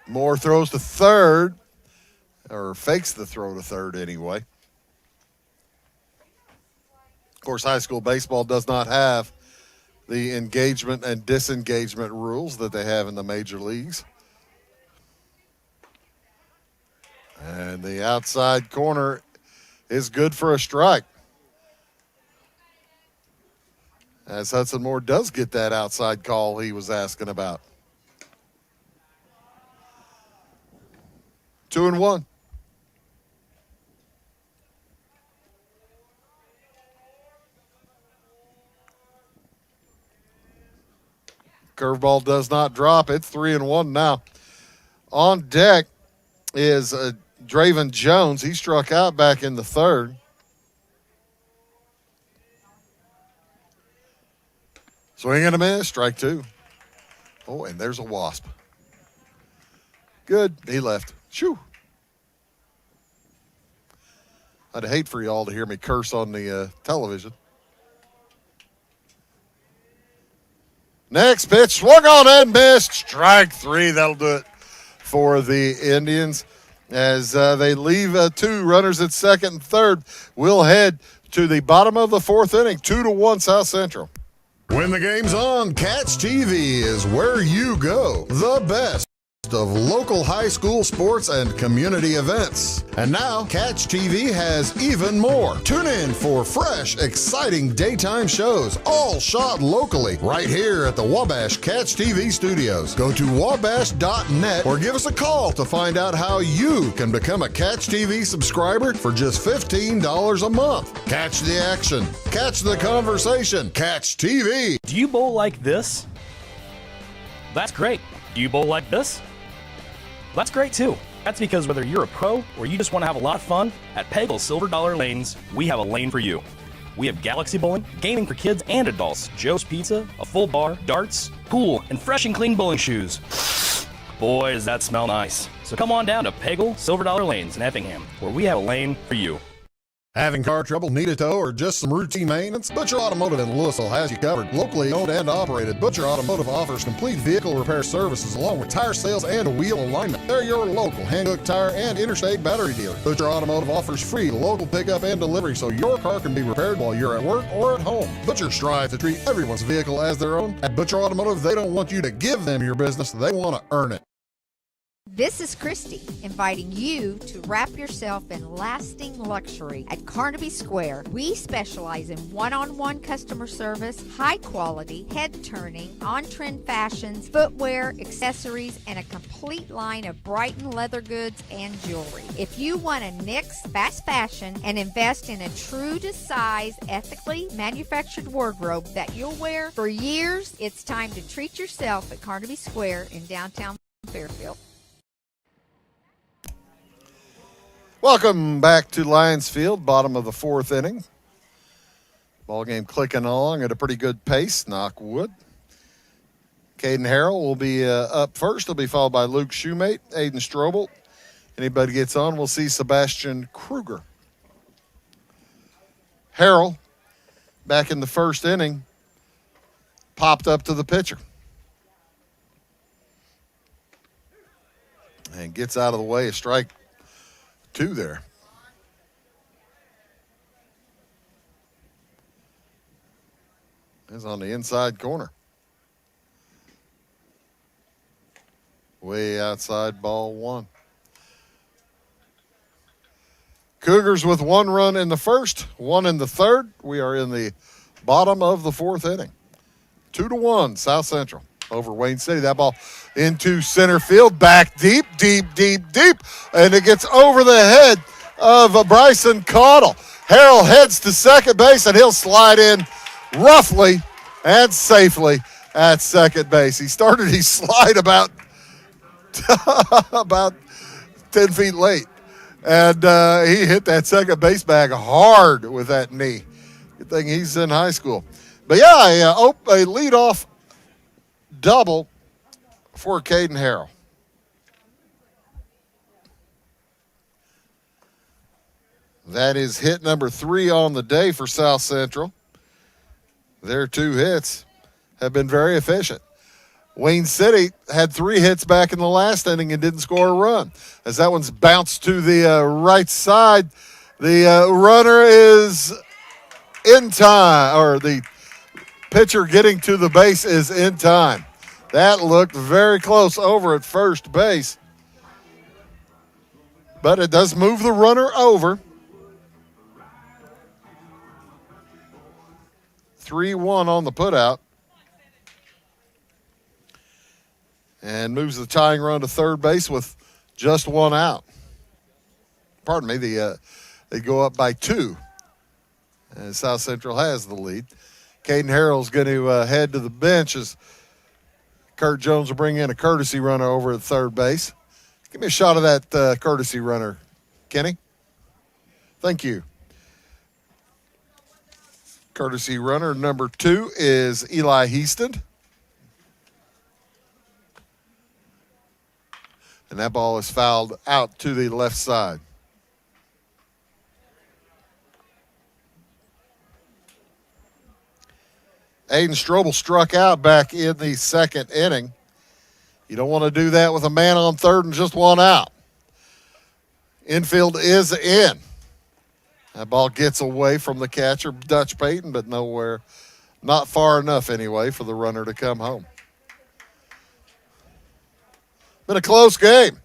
Moore throws to third, or fakes the throw to third anyway. Of course, high school baseball does not have the engagement and disengagement rules that they have in the major leagues. And the outside corner is good for a strike. As Hudson Moore does get that outside call he was asking about. 2-1. Curveball does not drop. It's 3-1 now. On deck is Draven Jones. He struck out back in the third. Swing and a miss. Strike two. Oh, and there's a wasp. Good. He left. Shoo. I'd hate for y'all to hear me curse on the television. Next pitch, swung on and missed. Strike three. That'll do it for the Indians as they leave two runners at second and third. We'll head to the bottom of the fourth inning, 2-1 South Central. When the game's on, Catch TV is where you go. The best of local high school sports and community events. And now Catch TV has even more. Tune in for fresh, exciting daytime shows, all shot locally, right here at the Wabash Catch TV studios. Go to wabash.net or give us a call to find out how you can become a Catch TV subscriber for just $15 a month. Catch the action, catch the conversation, Catch TV. Do you bowl like this? That's great. Do you bowl like this? That's great too. That's because whether you're a pro or you just want to have a lot of fun, at Peggle Silver Dollar Lanes, we have a lane for you. We have galaxy bowling, gaming for kids and adults, Joe's Pizza, a full bar, darts, pool, and fresh and clean bowling shoes. Boy, does that smell nice. So come on down to Peggle Silver Dollar Lanes in Effingham, where we have a lane for you. Having car trouble, need a tow, or just some routine maintenance? Butcher Automotive in Louisville has you covered. Locally owned and operated, Butcher Automotive offers complete vehicle repair services along with tire sales and wheel alignment. They're your local Hankook tire and interstate battery dealer. Butcher Automotive offers free local pickup and delivery so your car can be repaired while you're at work or at home. Butcher strive to treat everyone's vehicle as their own. At Butcher Automotive, they don't want you to give them your business, they want to earn it. This is Christy, inviting you to wrap yourself in lasting luxury at Carnaby Square. We specialize in one-on-one customer service, high quality, head-turning, on-trend fashions, footwear, accessories, and a complete line of Brighton leather goods and jewelry. If you want to nix fast fashion and invest in a true-to-size, ethically manufactured wardrobe that you'll wear for years, it's time to treat yourself at Carnaby Square in downtown Fairfield. Welcome back to Lions Field, bottom of the fourth inning. Ball game clicking along at a pretty good pace, knock wood. Caden Harrell will be up first. He'll be followed by Luke Shoemate, Aiden Strobel. Anybody gets on, we'll see Sebastian Kruger. Harrell, back in the first inning, popped up to the pitcher. And gets out of the way, a strike two there. Is on the inside corner. Way outside, ball one. Cougars with 1 run in the first, 1 in the third. We are in the bottom of the 4th inning. 2-1 South Central over Wayne City. That ball into center field, back deep, and it gets over the head of Bryson Caudle. Harrell heads to second base, and he'll slide in roughly and safely at second base. He started his slide about 10 feet late, and he hit that second base bag hard with that knee. Good thing he's in high school. But yeah, a leadoff double for Caden Harrell. That is hit number 3 on the day for South Central. Their 2 hits have been very efficient. Wayne City had 3 hits back in the last inning and didn't score a run. As that one's bounced to the right side, the runner is in time, or the pitcher getting to the base is in time. That looked very close over at first base, but it does move the runner over. 3-1 on the putout, and moves the tying run to third base with just 1 out. Pardon me, they go up by 2, and South Central has the lead. Caden Harrell's going to head to the bench as Kurt Jones will bring in a courtesy runner over at third base. Give me a shot of that courtesy runner, Kenny. Thank you. Courtesy runner number 2 is Eli Heaston. And that ball is fouled out to the left side. Aiden Strobel struck out back in the second inning. You don't want to do that with a man on third and just 1 out. Infield is in. That ball gets away from the catcher, Dutch Payton, but nowhere, not far enough anyway for the runner to come home. Been a close game.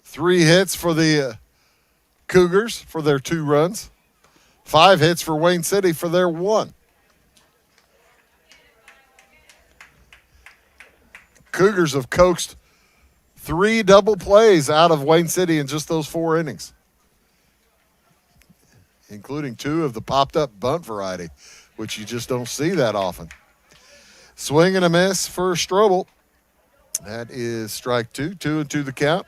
Three hits for the Cougars for their 2 runs. 5 hits for Wayne City for their 1. Cougars have coaxed 3 double plays out of Wayne City in just those 4 innings, including 2 of the popped-up bunt variety, which you just don't see that often. Swing and a miss for Strobel. That is strike 2, 2-2 the count.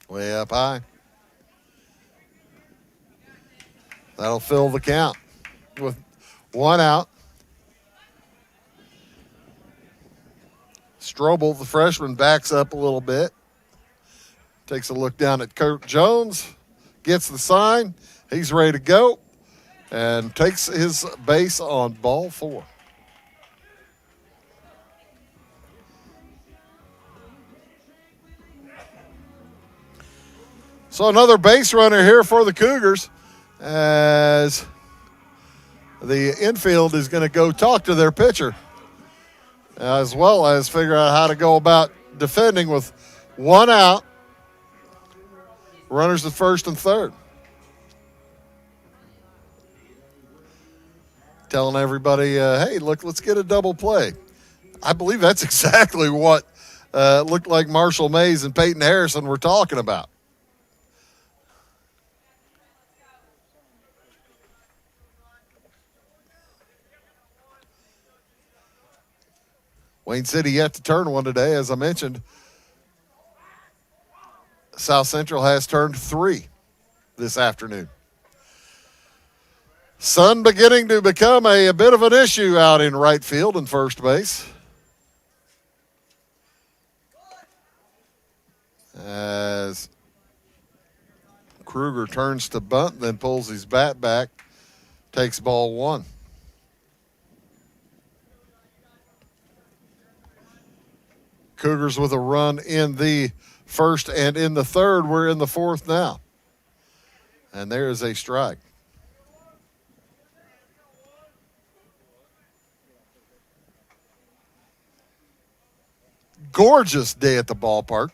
Way up high. That'll fill the count with 1 out. Strobel, the freshman, backs up a little bit. Takes a look down at Kurt Jones. Gets the sign. He's ready to go. And takes his base on ball 4. So another base runner here for the Cougars, as the infield is going to go talk to their pitcher, as well as figure out how to go about defending with 1 out. Runners at first and third. Telling everybody, hey, look, let's get a double play. I believe that's exactly what looked like Marshall Mays and Peyton Harrison were talking about. Wayne City yet to turn one today. As I mentioned, South Central has turned 3 this afternoon. Sun beginning to become a bit of an issue out in right field and first base. As Kruger turns to bunt, then pulls his bat back, takes ball 1. Cougars with a run in the first and in the third. We're in the fourth now. And there is a strike. Gorgeous day at the ballpark.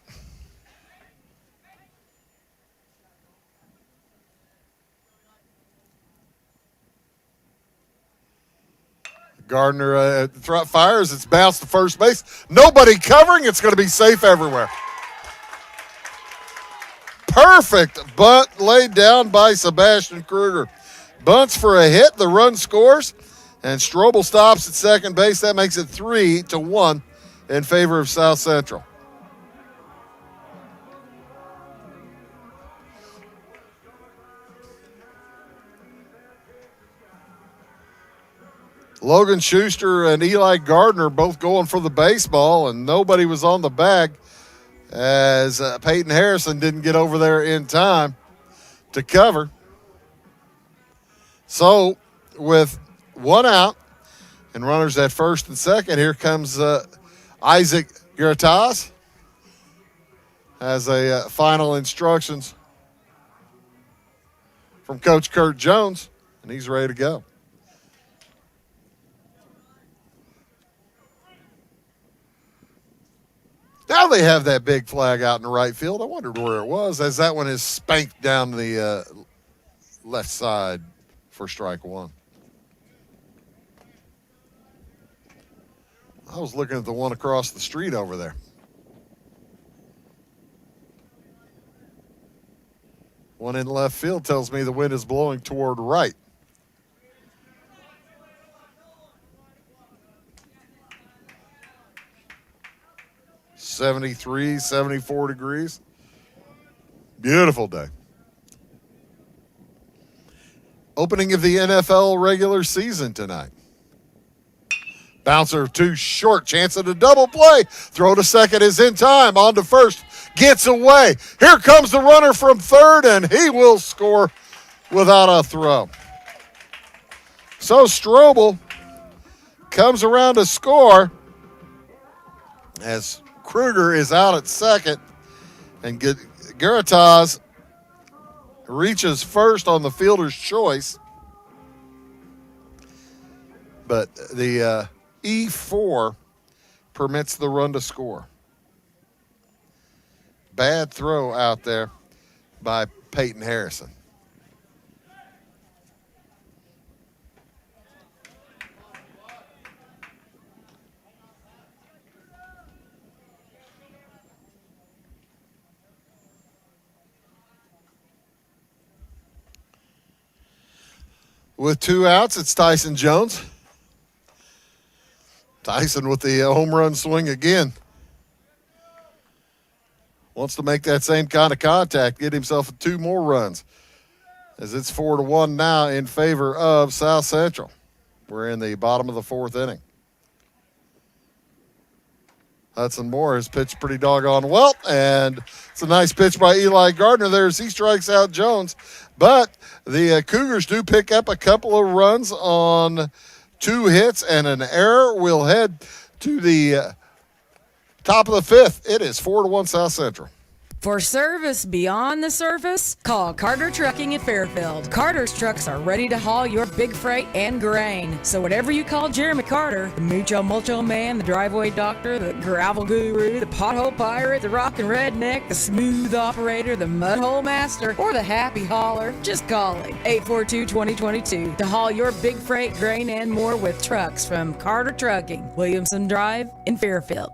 Gardner fires. It's bounced to first base. Nobody covering. It's going to be safe everywhere. Perfect bunt laid down by Sebastian Kruger. Bunts for a hit. The run scores. And Strobel stops at second base. That makes it 3-1 in favor of South Central. Logan Schuster and Eli Gardner both going for the baseball, and nobody was on the bag as Peyton Harrison didn't get over there in time to cover. So with one out and runners at first and second, here comes Isaac Geratas as a final instructions from Coach Kurt Jones, and he's ready to go. Now they have that big flag out in the right field. I wondered where it was, as that one is spanked down the left side for strike one. I was looking at the one across the street over there. One in left field tells me the wind is blowing toward right. (73, 74 degrees. Beautiful day. Opening of the NFL regular season tonight. Bouncer too short. Chance at a double play. Throw to second is in time. On to first. Gets away. Here comes the runner from third, and he will score without a throw. So Strobel comes around to score as Kruger is out at second, and Geratas reaches first on the fielder's choice. But the E4 permits the run to score. Bad throw out there by Peyton Harrison. With two outs, it's Tyson Jones. Tyson with the home run swing again. Wants to make that same kind of contact, get himself 2 more runs. As it's 4-1 now in favor of South Central. We're in the bottom of the 4th inning. Hudson Moore has pitched pretty doggone well, and it's a nice pitch by Eli Gardner there as he strikes out Jones. But the Cougars do pick up a couple of runs on 2 hits and an error. We'll head to the top of the 5th. It is 4-1 South Central. For service beyond the surface, call Carter Trucking in Fairfield. Carter's trucks are ready to haul your big freight and grain. So whatever you call Jeremy Carter, the Mucho Mulcho Man, the driveway doctor, the gravel guru, the pothole pirate, the rockin' redneck, the smooth operator, the mudhole master, or the happy hauler, just call him. 842-2022 to haul your big freight, grain, and more with trucks from Carter Trucking, Williamson Drive in Fairfield.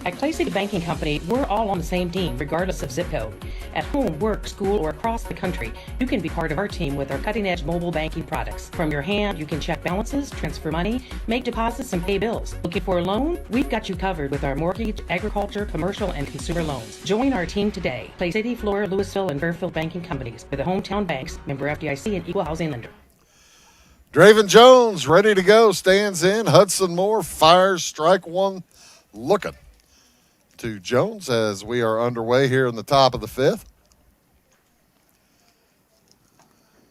At Clay City Banking Company, we're all on the same team, regardless of zip code. At home, work, school, or across the country, you can be part of our team with our cutting-edge mobile banking products. From your hand, you can check balances, transfer money, make deposits, and pay bills. Looking for a loan? We've got you covered with our mortgage, agriculture, commercial, and consumer loans. Join our team today. Clay City, Flora, Louisville, and Fairfield Banking Companies. We're the hometown banks, member FDIC, and equal housing lender. Draven Jones ready to go, stands in. Hudson Moore fires strike one, looking to Jones as we are underway here in the top of the 5th.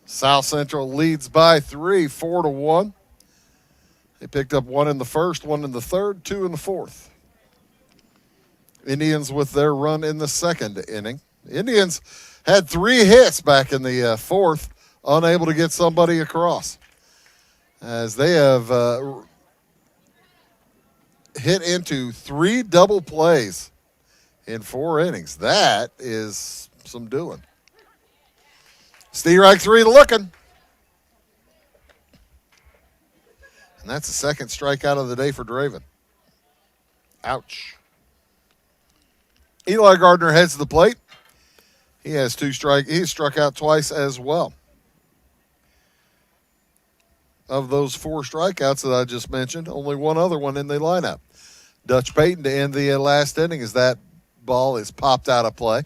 South Central leads by 3, 4-1. They picked up 1 in the first, 1 in the third, 2 in the fourth. Indians with their run in the second inning. Indians had 3 hits back in the fourth, unable to get somebody across, as they have hit into 3 double plays in 4 innings. That is some doing. Strike 3 looking. And that's the second strikeout of the day for Draven. Ouch. Eli Gardner heads to the plate. He has 2 strikes. He's struck out twice as well. Of those 4 strikeouts that I just mentioned, only one other one in the lineup. Dutch Payton to end the last inning as that ball is popped out of play.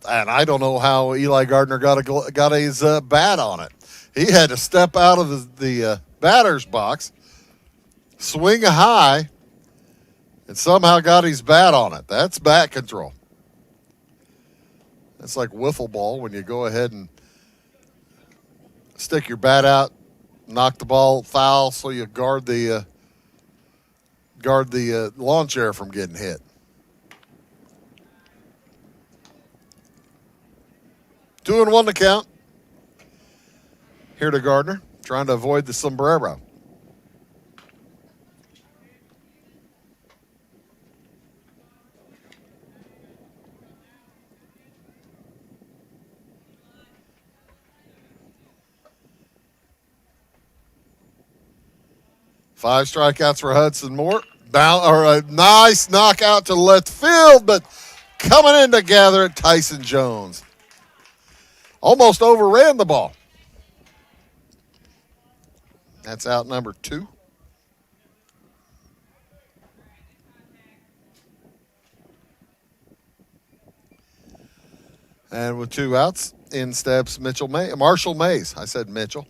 And I don't know how Eli Gardner got his bat on it. He had to step out of the batter's box, swing high, and somehow got his bat on it. That's bat control. That's like wiffle ball when you go ahead and stick your bat out, knock the ball foul so you guard the lawn chair from getting hit. Two and one to count. Here to Gardner, trying to avoid the sombrero. Five strikeouts for Hudson Moore. A nice knockout to left field, but coming in to gather it, Tyson Jones. Almost overran the ball. That's out number 2. And with 2 outs, in steps Marshall Mays. I said Mitchell.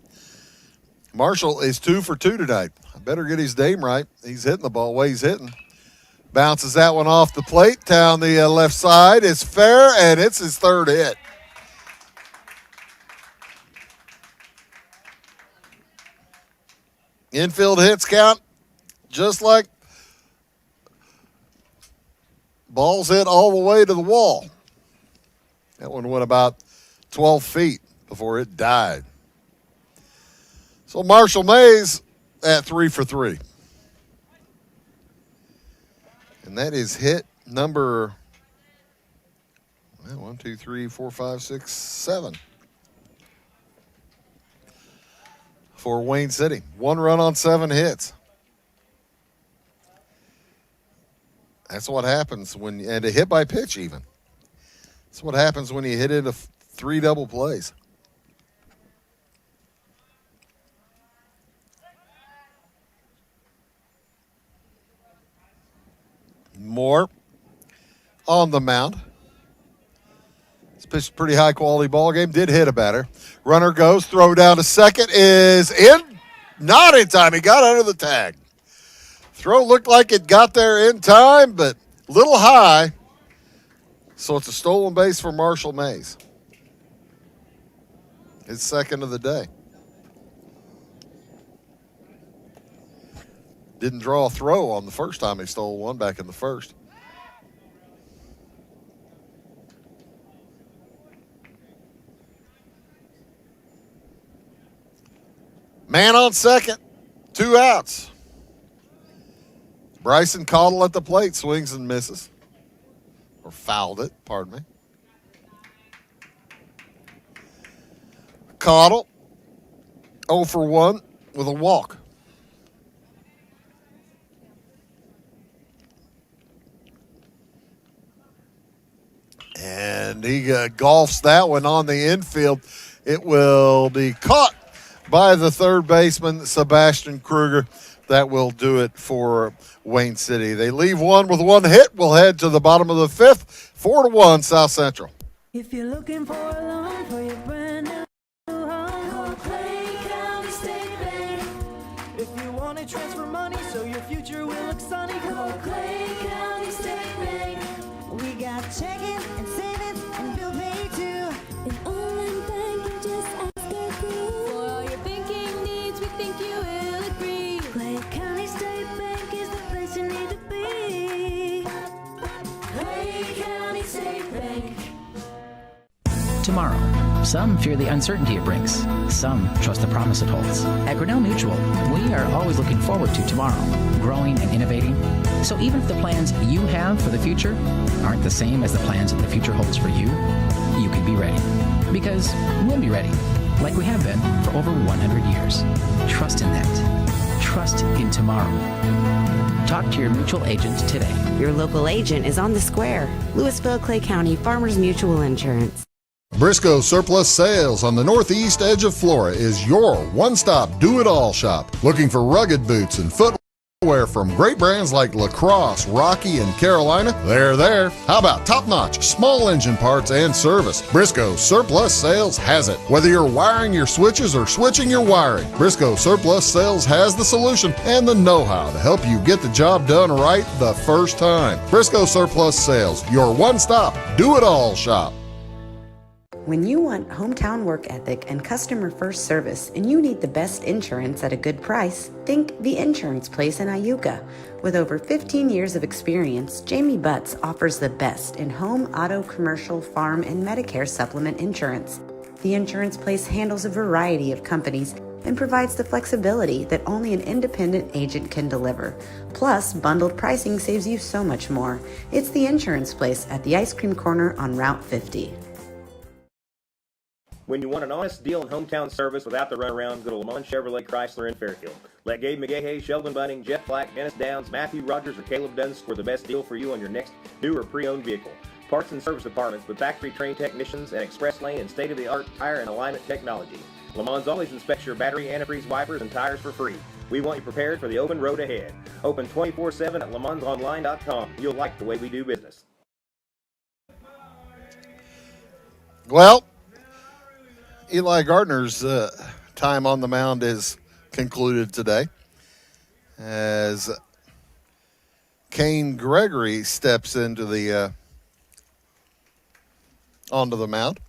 Marshall is 2 for 2 tonight. I better get his name right. He's hitting the ball the way he's hitting. Bounces that one off the plate down the left side. It's fair, and it's his 3rd hit. Infield hits count just like balls hit all the way to the wall. That one went about 12 feet before it died. So Marshall Mays at 3 for 3. And that is hit number 1, 2, 3, 4, 5, 6, 7. For Wayne City. 1 run on 7 hits. That's what happens and a hit by pitch even. That's what happens when you hit into 3 double plays. Moore on the mound. It's pitched a pretty high-quality ball game. Did hit a batter. Runner goes. Throw down to second is in. Not in time. He got under the tag. Throw looked like it got there in time, but a little high. So it's a stolen base for Marshall Mays. His 2nd of the day. Didn't draw a throw on the first time he stole one back in the first. Man on second, 2 outs. Bryson Caudle at the plate, swings and misses. Or fouled it, pardon me. Caudle, 0 for 1 with a walk. And he golfs that one on the infield. It will be caught by the 3rd baseman, Sebastian Kruger. That will do it for Wayne City. They leave one with 1 hit. We'll head to the bottom of the 5th. 4-1 South Central. If you're looking for a loan for your brand new home, call Clay County State Bank. If you want to transfer money so your future will look sunny, call Clay County State Bank. We got checking and savings and bill pay too. An online bank, just ask our crew. For all your banking needs, we think you will agree. Clay County State Bank is the place you need to be. Clay County tomorrow. Some fear the uncertainty it brings. Some trust the promise it holds. At Grinnell Mutual, we are always looking forward to tomorrow, growing and innovating. So even if the plans you have for the future aren't the same as the plans that the future holds for you, you can be ready. Because we'll be ready, like we have been for over 100 years. Trust in that. Trust in tomorrow. Talk to your mutual agent today. Your local agent is on the square. Louisville, Clay County Farmers Mutual Insurance. Briscoe Surplus Sales on the northeast edge of Flora is your one-stop do-it-all shop. Looking for rugged boots and footwear from great brands like Lacrosse, Rocky, and Carolina? They're there. How about top-notch small engine parts and service? Briscoe Surplus Sales has it. Whether you're wiring your switches or switching your wiring, Briscoe Surplus Sales has the solution and the know-how to help you get the job done right the first time. Briscoe Surplus Sales, your one-stop do-it-all shop. When you want hometown work ethic and customer first service and you need the best insurance at a good price, think The Insurance Place in Iuka. With over 15 years of experience, Jamie Butts offers the best in home, auto, commercial, farm, and Medicare supplement insurance. The Insurance Place handles a variety of companies and provides the flexibility that only an independent agent can deliver. Plus, bundled pricing saves you so much more. It's The Insurance Place at the Ice Cream Corner on Route 50. When you want an honest deal in hometown service without the runaround, go to Lamont Chevrolet Chrysler in Fairfield. Let Gabe McGahey, Sheldon Bunning, Jeff Black, Dennis Downs, Matthew Rogers, or Caleb Dunn score the best deal for you on your next new or pre-owned vehicle. Parts and service departments with factory-trained technicians and express lane and state-of-the-art tire and alignment technology. Lamont always inspects your battery, antifreeze, wipers, and tires for free. We want you prepared for the open road ahead. Open 24/7 at LamontsOnline.com. You'll like the way we do business. Well, Eli Gardner's time on the mound is concluded today as Kane Gregory steps into the onto the mound.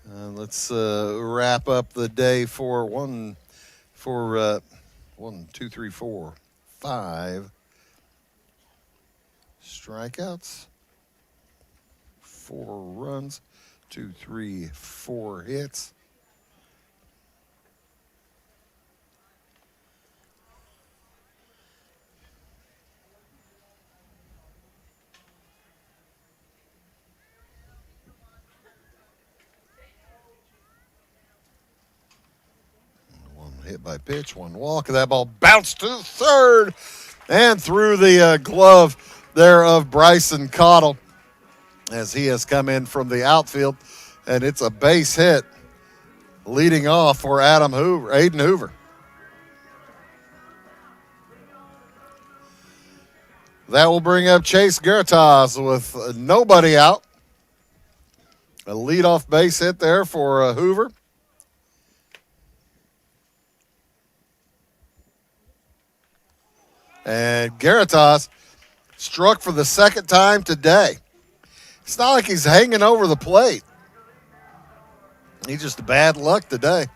Let's wrap up the day for 5 strikeouts. 4 runs, 2, 3, 4 hits. One hit by pitch, 1 walk. That ball bounced to third and through the glove there of Bryson Cottle, as he has come in from the outfield, and it's a base hit leading off for Aiden Hoover. That will bring up Chase Garitas with nobody out. A leadoff base hit there for Hoover. And Garitas struck for the second time today. It's not like he's hanging over the plate. He's just bad luck today.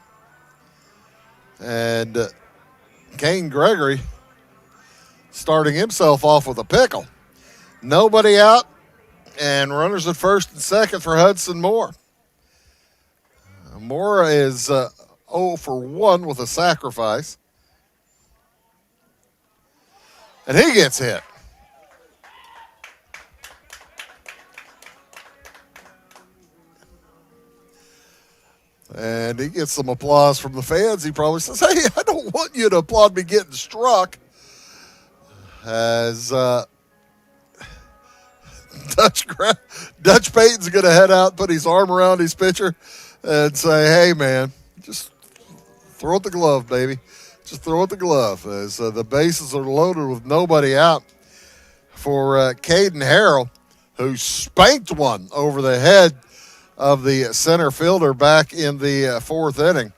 And Kane Gregory starting himself off with a pickle. Nobody out, and runners at first and second for Hudson Moore. Moore is 0 for 1 with a sacrifice. And he gets hit. And he gets some applause from the fans. He probably says, hey, I don't want you to applaud me getting struck. As Dutch Payton's going to head out, put his arm around his pitcher, and say, hey, man, just throw it the glove, baby. Just throw it the glove. As the bases are loaded with nobody out for Caden Harrell, who spanked one over the head of the center fielder back in the 4th inning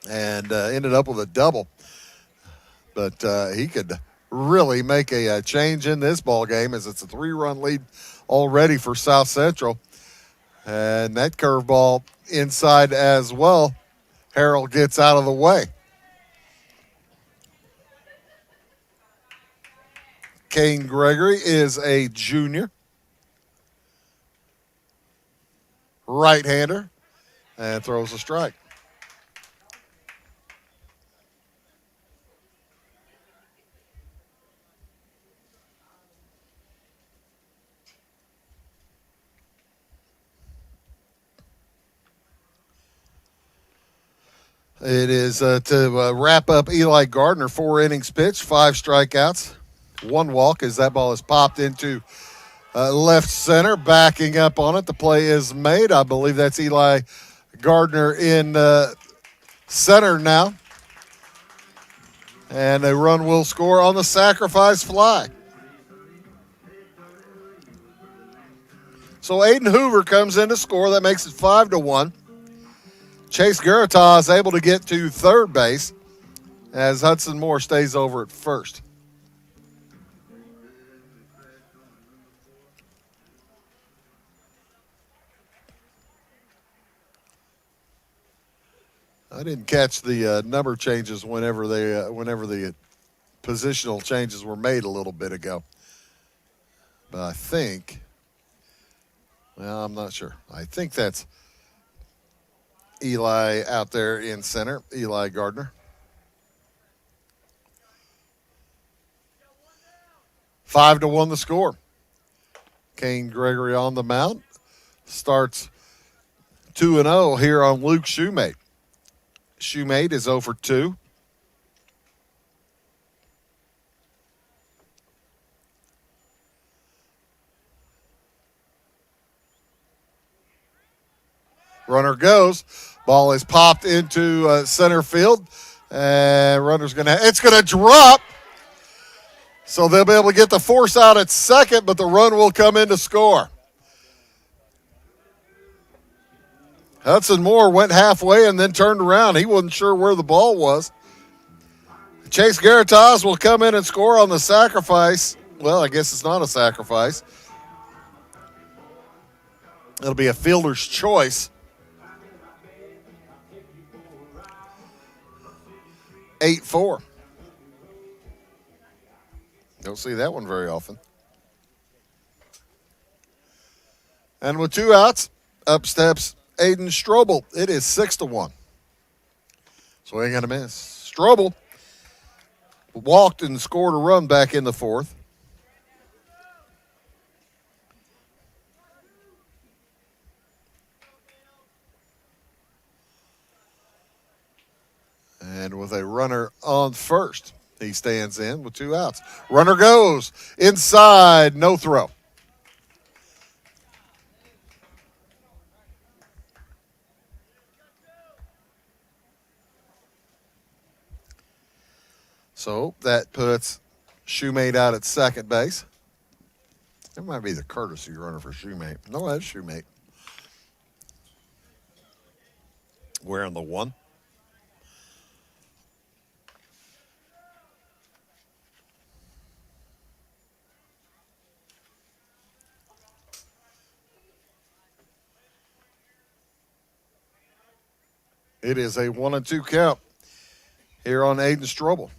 and ended up with a double. But he could really make a change in this ball game, as it's a 3-run lead already for South Central. And that curveball inside as well. Harrell gets out of the way. Kane Gregory is a junior. Right-hander. And throws a strike. It is to wrap up Eli Gardner, 4 innings pitched, 5 strikeouts, 1 walk as that ball is popped into left center. Backing up on it, the play is made. I believe that's Eli Gardner in center now. And a run will score on the sacrifice fly. So Aiden Hoover comes in to score. That makes it 5-1. Chase Garita is able to get to third base as Hudson Moore stays over at first. I didn't catch the number changes whenever the positional changes were made a little bit ago. But I think, well, I'm not sure. I think that's Eli out there in center, Eli Gardner. 5-1 the score. Kane Gregory on the mound. Starts 2-0 here on Luke Shoemate. Shoemate is 0 for 2. Runner goes. Ball is popped into center field. And it's going to drop. So they'll be able to get the force out at second, but the run will come in to score. Hudson Moore went halfway and then turned around. He wasn't sure where the ball was. Chase Garitas will come in and score on the sacrifice. Well, I guess it's not a sacrifice. It'll be a fielder's choice. 8-4. Don't see that one very often. And with 2 outs, up steps Aiden Strobel. It is 6-1. So he ain't going to miss. Strobel walked and scored a run back in the 4th. And with a runner on first, he stands in with 2 outs. Runner goes inside, no throw. So that puts Shoemate out at second base. That might be the courtesy runner for Shoemate. No, that's Shoemate. Wearing the 1. It is a 1-2 count here on Aiden Strobel.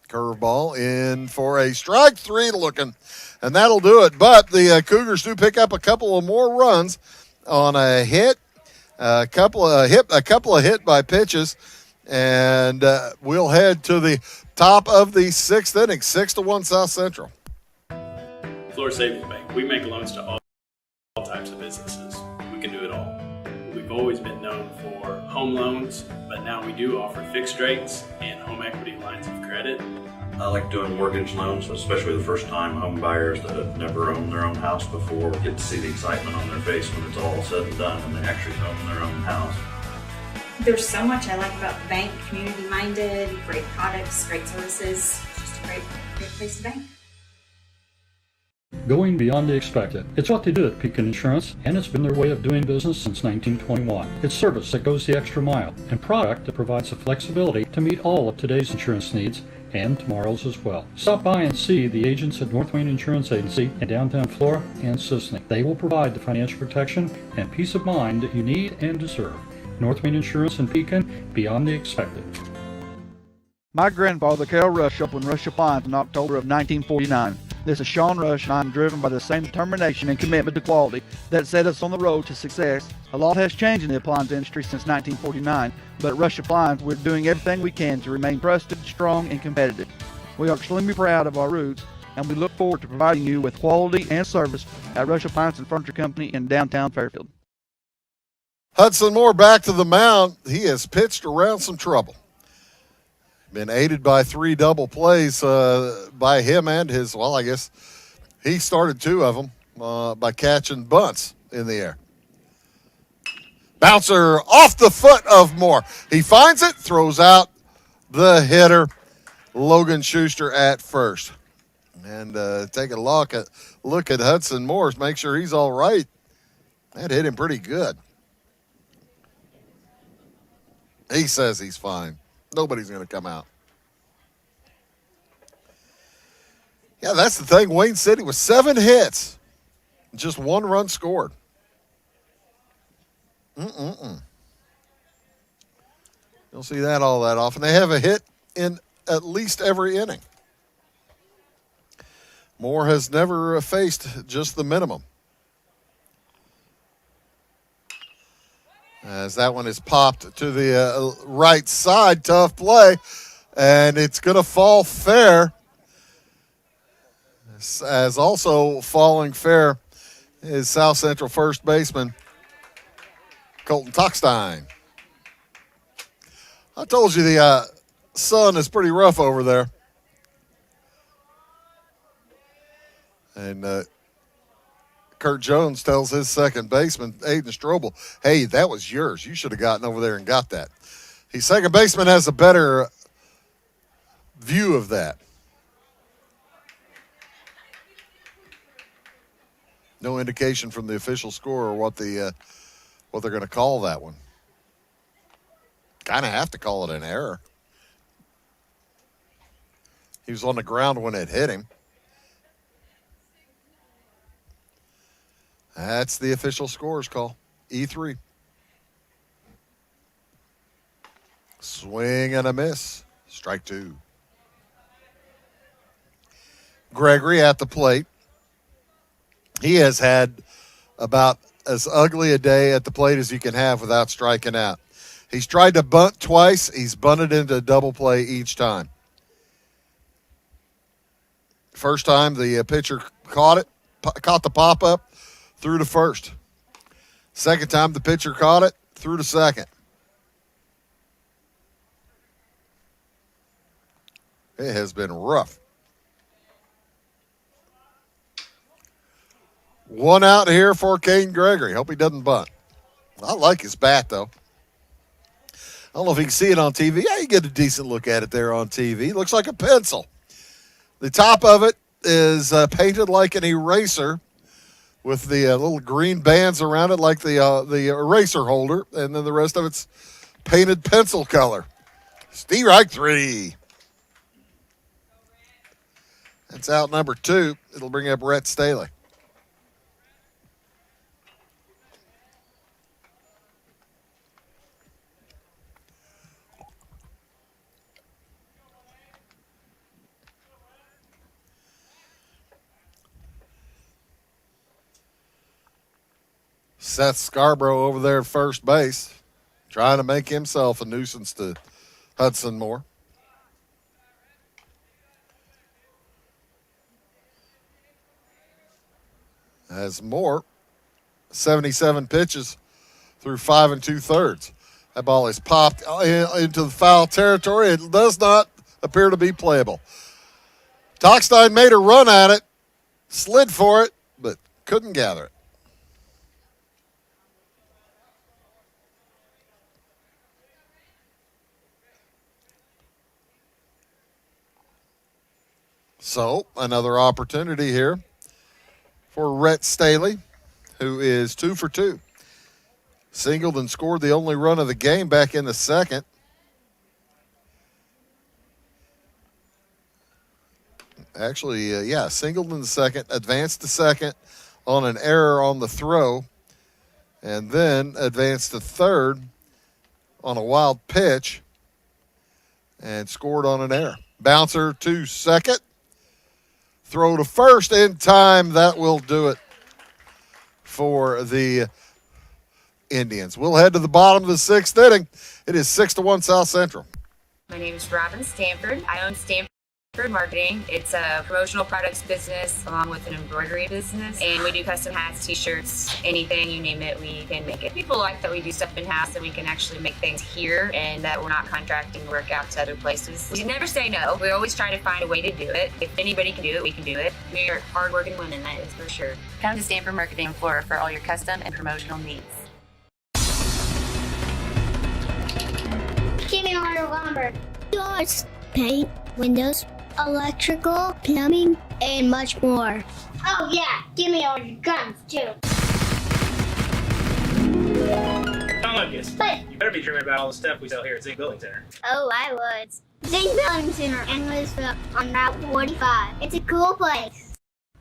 Curveball in for a strike 3 looking, and that'll do it. But the Cougars do pick up a couple of more runs on a hit, a couple of hit by pitches, and we'll head to the top of the 6th inning, 6-1 South Central. Florida Savings Bank. We make loans to all types of businesses. We can do it all. We've always been known for home loans, but now we do offer fixed rates and home equity lines of credit. I like doing mortgage loans, especially the first-time home buyers that have never owned their own house before. Get to see the excitement on their face when it's all said and done and they actually own their own house. There's so much I like about the bank, community-minded, great products, great services, just a great place to bank. Going beyond the expected. It's what they do at Pekin Insurance, and it's been their way of doing business since 1921. It's service that goes the extra mile, and product that provides the flexibility to meet all of today's insurance needs and tomorrow's as well. Stop by and see the agents at North Wayne Insurance Agency in downtown Flora and Sisseton. They will provide the financial protection and peace of mind that you need and deserve. North Wayne Insurance in Pekin, beyond the expected. My grandfather, Carol Rush, opened Rush Appliance in October of 1949. This is Sean Rush, and I'm driven by the same determination and commitment to quality that set us on the road to success. A lot has changed in the appliance industry since 1949, but at Rush Appliance, we're doing everything we can to remain trusted, strong, and competitive. We are extremely proud of our roots, and we look forward to providing you with quality and service at Rush Appliance and Furniture Company in downtown Fairfield. Hudson Moore back to the mound. He has pitched around some trouble. Been aided by 3 double plays by him and his, well, I guess he started 2 of them by catching bunts in the air. Bouncer off the foot of Moore. He finds it, throws out the hitter, Logan Schuster at first. And take a look at Hudson Moore, make sure he's all right. That hit him pretty good. He says he's fine. Nobody's going to come out. Yeah, that's the thing. Wayne City with 7 hits. Just 1 run scored. You'll see that all that often. They have a hit in at least every inning. Moore has never faced just the minimum. As that one is popped to the right side, tough play, and it's going to fall fair. As also falling fair is South Central first baseman Colton Tockstein. I told you the sun is pretty rough over there. And Kurt Jones tells his second baseman, Aiden Strobel, hey, that was yours. You should have gotten over there and got that. His second baseman has a better view of that. No indication from the official score or what they're going to call that one. Kind of have to call it an error. He was on the ground when it hit him. That's the official scores call. E3. Swing and a miss. Strike 2. Gregory at the plate. He has had about as ugly a day at the plate as you can have without striking out. He's tried to bunt twice. He's bunted into a double play each time. First time the pitcher caught the pop-up, threw to first. Second time the pitcher caught it, threw to second. It has been rough. 1 out here for Caden Gregory. Hope he doesn't bunt. I like his bat, though. I don't know if you can see it on TV. Yeah, you get a decent look at it there on TV. Looks like a pencil. The top of it is painted like an eraser with the little green bands around it like the eraser holder, and then the rest of it's painted pencil color. Strike 3. That's out number 2. It'll bring up Rhett Staley. Seth Scarborough over there at first base, trying to make himself a nuisance to Hudson Moore. As Moore, 77 pitches through 5 2/3. That ball is popped into the foul territory. It does not appear to be playable. Tockstein made a run at it, slid for it, but couldn't gather it. So, another opportunity here for Rhett Staley, who is 2 for 2. Singled and scored the only run of the game back in the second. Actually, singled in the second, advanced to second on an error on the throw, and then advanced to third on a wild pitch. and scored on an error. Bouncer to second. Throw to first in time. That will do it for the Indians. We'll head to the bottom of the sixth inning. It is 6-1 South Central. My name is Robin Stanford. I own Stanford Marketing. It's a promotional products business along with an embroidery business, and we do custom hats, t-shirts, anything, you name it, we can make it. People like that we do stuff in-house and we can actually make things here and that we're not contracting work out to other places. We never say no. We always try to find a way to do it. If anybody can do it, we can do it. We are hardworking women, that is for sure. Come to Stanford Marketing in Florida for all your custom and promotional needs. Jimmy Auto Lumber. Doors, paint, windows, electrical, plumbing, and much more. Oh yeah, give me all your guns too. John Lucas, you better be dreaming about all the stuff we sell here at Zink Building Center. Oh, I would. Zink Building Center in Louisville on Route 45. It's a cool place.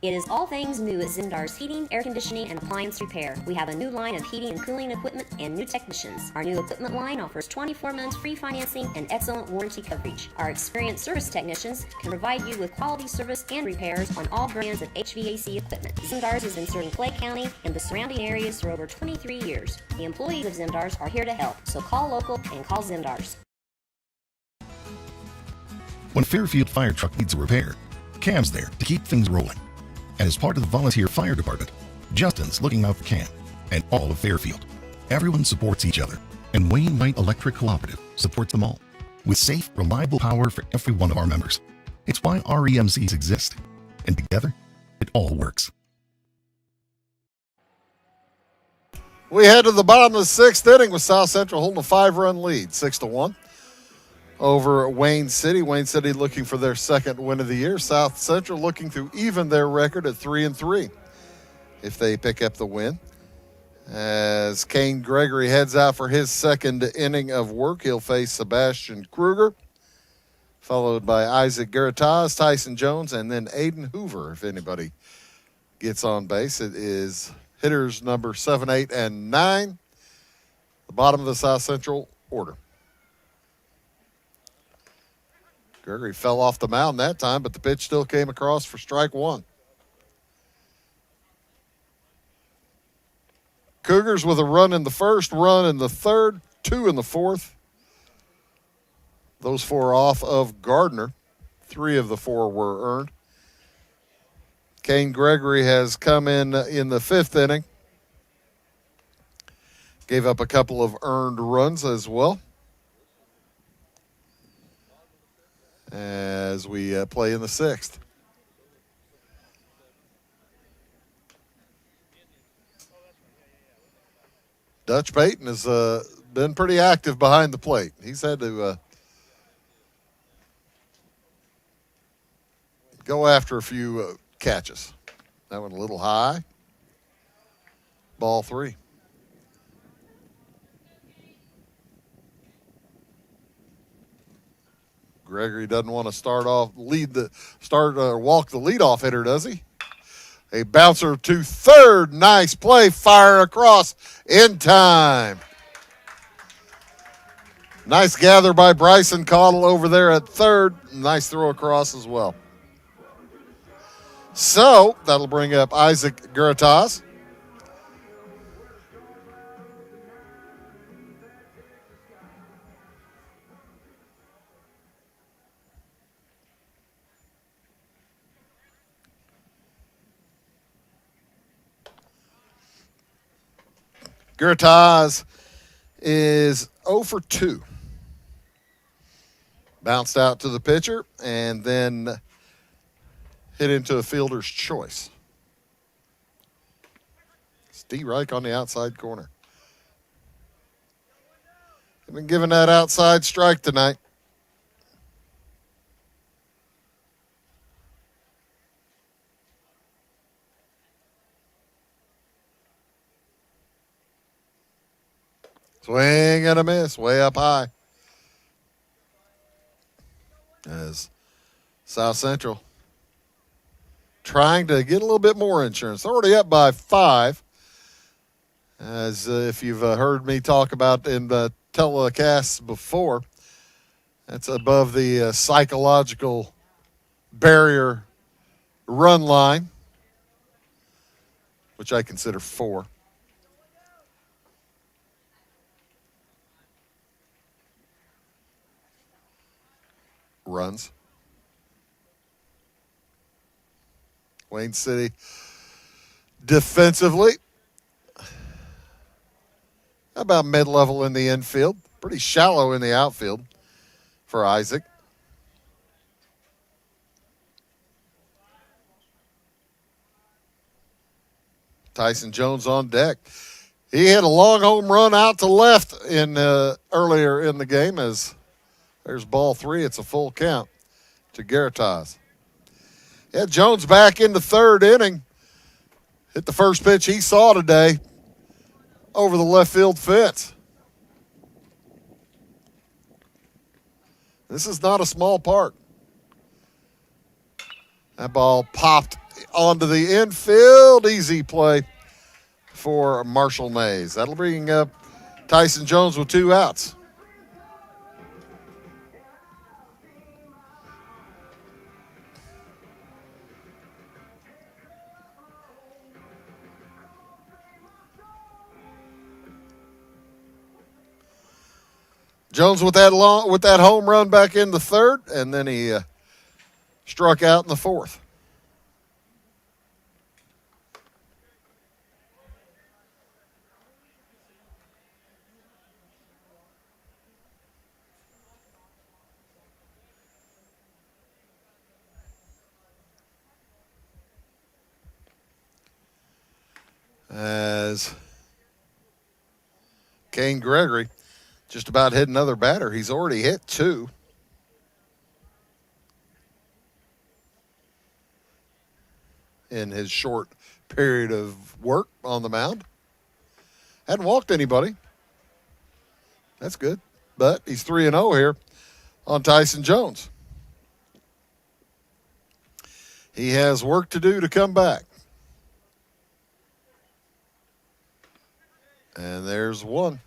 It is all things new at Zimdar's Heating, Air Conditioning, and Appliance Repair. We have a new line of heating and cooling equipment and new technicians. Our new equipment line offers 24 months free financing and excellent warranty coverage. Our experienced service technicians can provide you with quality service and repairs on all brands of HVAC equipment. Zimdar's has been serving Clay County and the surrounding areas for over 23 years. The employees of Zimdar's are here to help, so call local and call Zimdar's. When Fairfield Fire Truck needs a repair, Cam's there to keep things rolling. And as part of the volunteer fire department, Justin's looking out for Cam and all of Fairfield. Everyone supports each other, and Wayne White Electric Cooperative supports them all, with safe, reliable power for every one of our members. It's why REMCs exist, and together, it all works. We head to the bottom of the sixth inning with South Central holding a 5-run lead, 6-1 over Wayne City. Wayne City looking for their second win of the year. South Central looking to even their record at 3-3 if they pick up the win. As Kane Gregory heads out for his second inning of work, he'll face Sebastian Kruger, followed by Isaac Garatas, Tyson Jones, and then Aiden Hoover, if anybody gets on base. It is hitters number 7, 8, and 9, the bottom of the South Central order. Gregory fell off the mound that time, but the pitch still came across for strike one. Cougars with a run in the first, run in the third, 2 in the fourth. Those 4 off of Gardner. 3 of the 4 were earned. Kane Gregory has come in the fifth inning. Gave up a couple of earned runs as well. As we play in the sixth. Dutch Payton has been pretty active behind the plate. He's had to go after a few catches. That one a little high. Ball 3. Gregory doesn't want to walk the leadoff hitter, does he? A bouncer to third. Nice play. Fire across in time. Nice gather by Bryson Caudle over there at third. Nice throw across as well. So that'll bring up Isaac Garatas. Garatas is 0 for 2. Bounced out to the pitcher and then hit into a fielder's choice. Steve Reich on the outside corner. They've been given that outside strike tonight. Swing and a miss, way up high. As South Central trying to get a little bit more insurance. They're already up by 5. As if you've heard me talk about in the telecasts before, That's above the psychological barrier run line, which I consider 4. Runs. Wayne City defensively, about mid-level in the infield, pretty shallow in the outfield for Isaac. Tyson Jones on deck. He hit a long home run out to left in earlier in the game as there's ball 3. It's a full count to Garitas. Yeah, Jones back in the 3rd inning. Hit the first pitch he saw today over the left field fence. This is not a small park. That ball popped onto the infield. Easy play for Marshall Mays. That'll bring up Tyson Jones with 2 outs. Jones with that home run back in the 3rd, and then he struck out in the 4th. As Kane Gregory just about hit another batter. He's already hit 2. In his short period of work on the mound. Hadn't walked anybody. That's good. But he's 3-0 here on Tyson Jones. He has work to do to come back. And there's 1.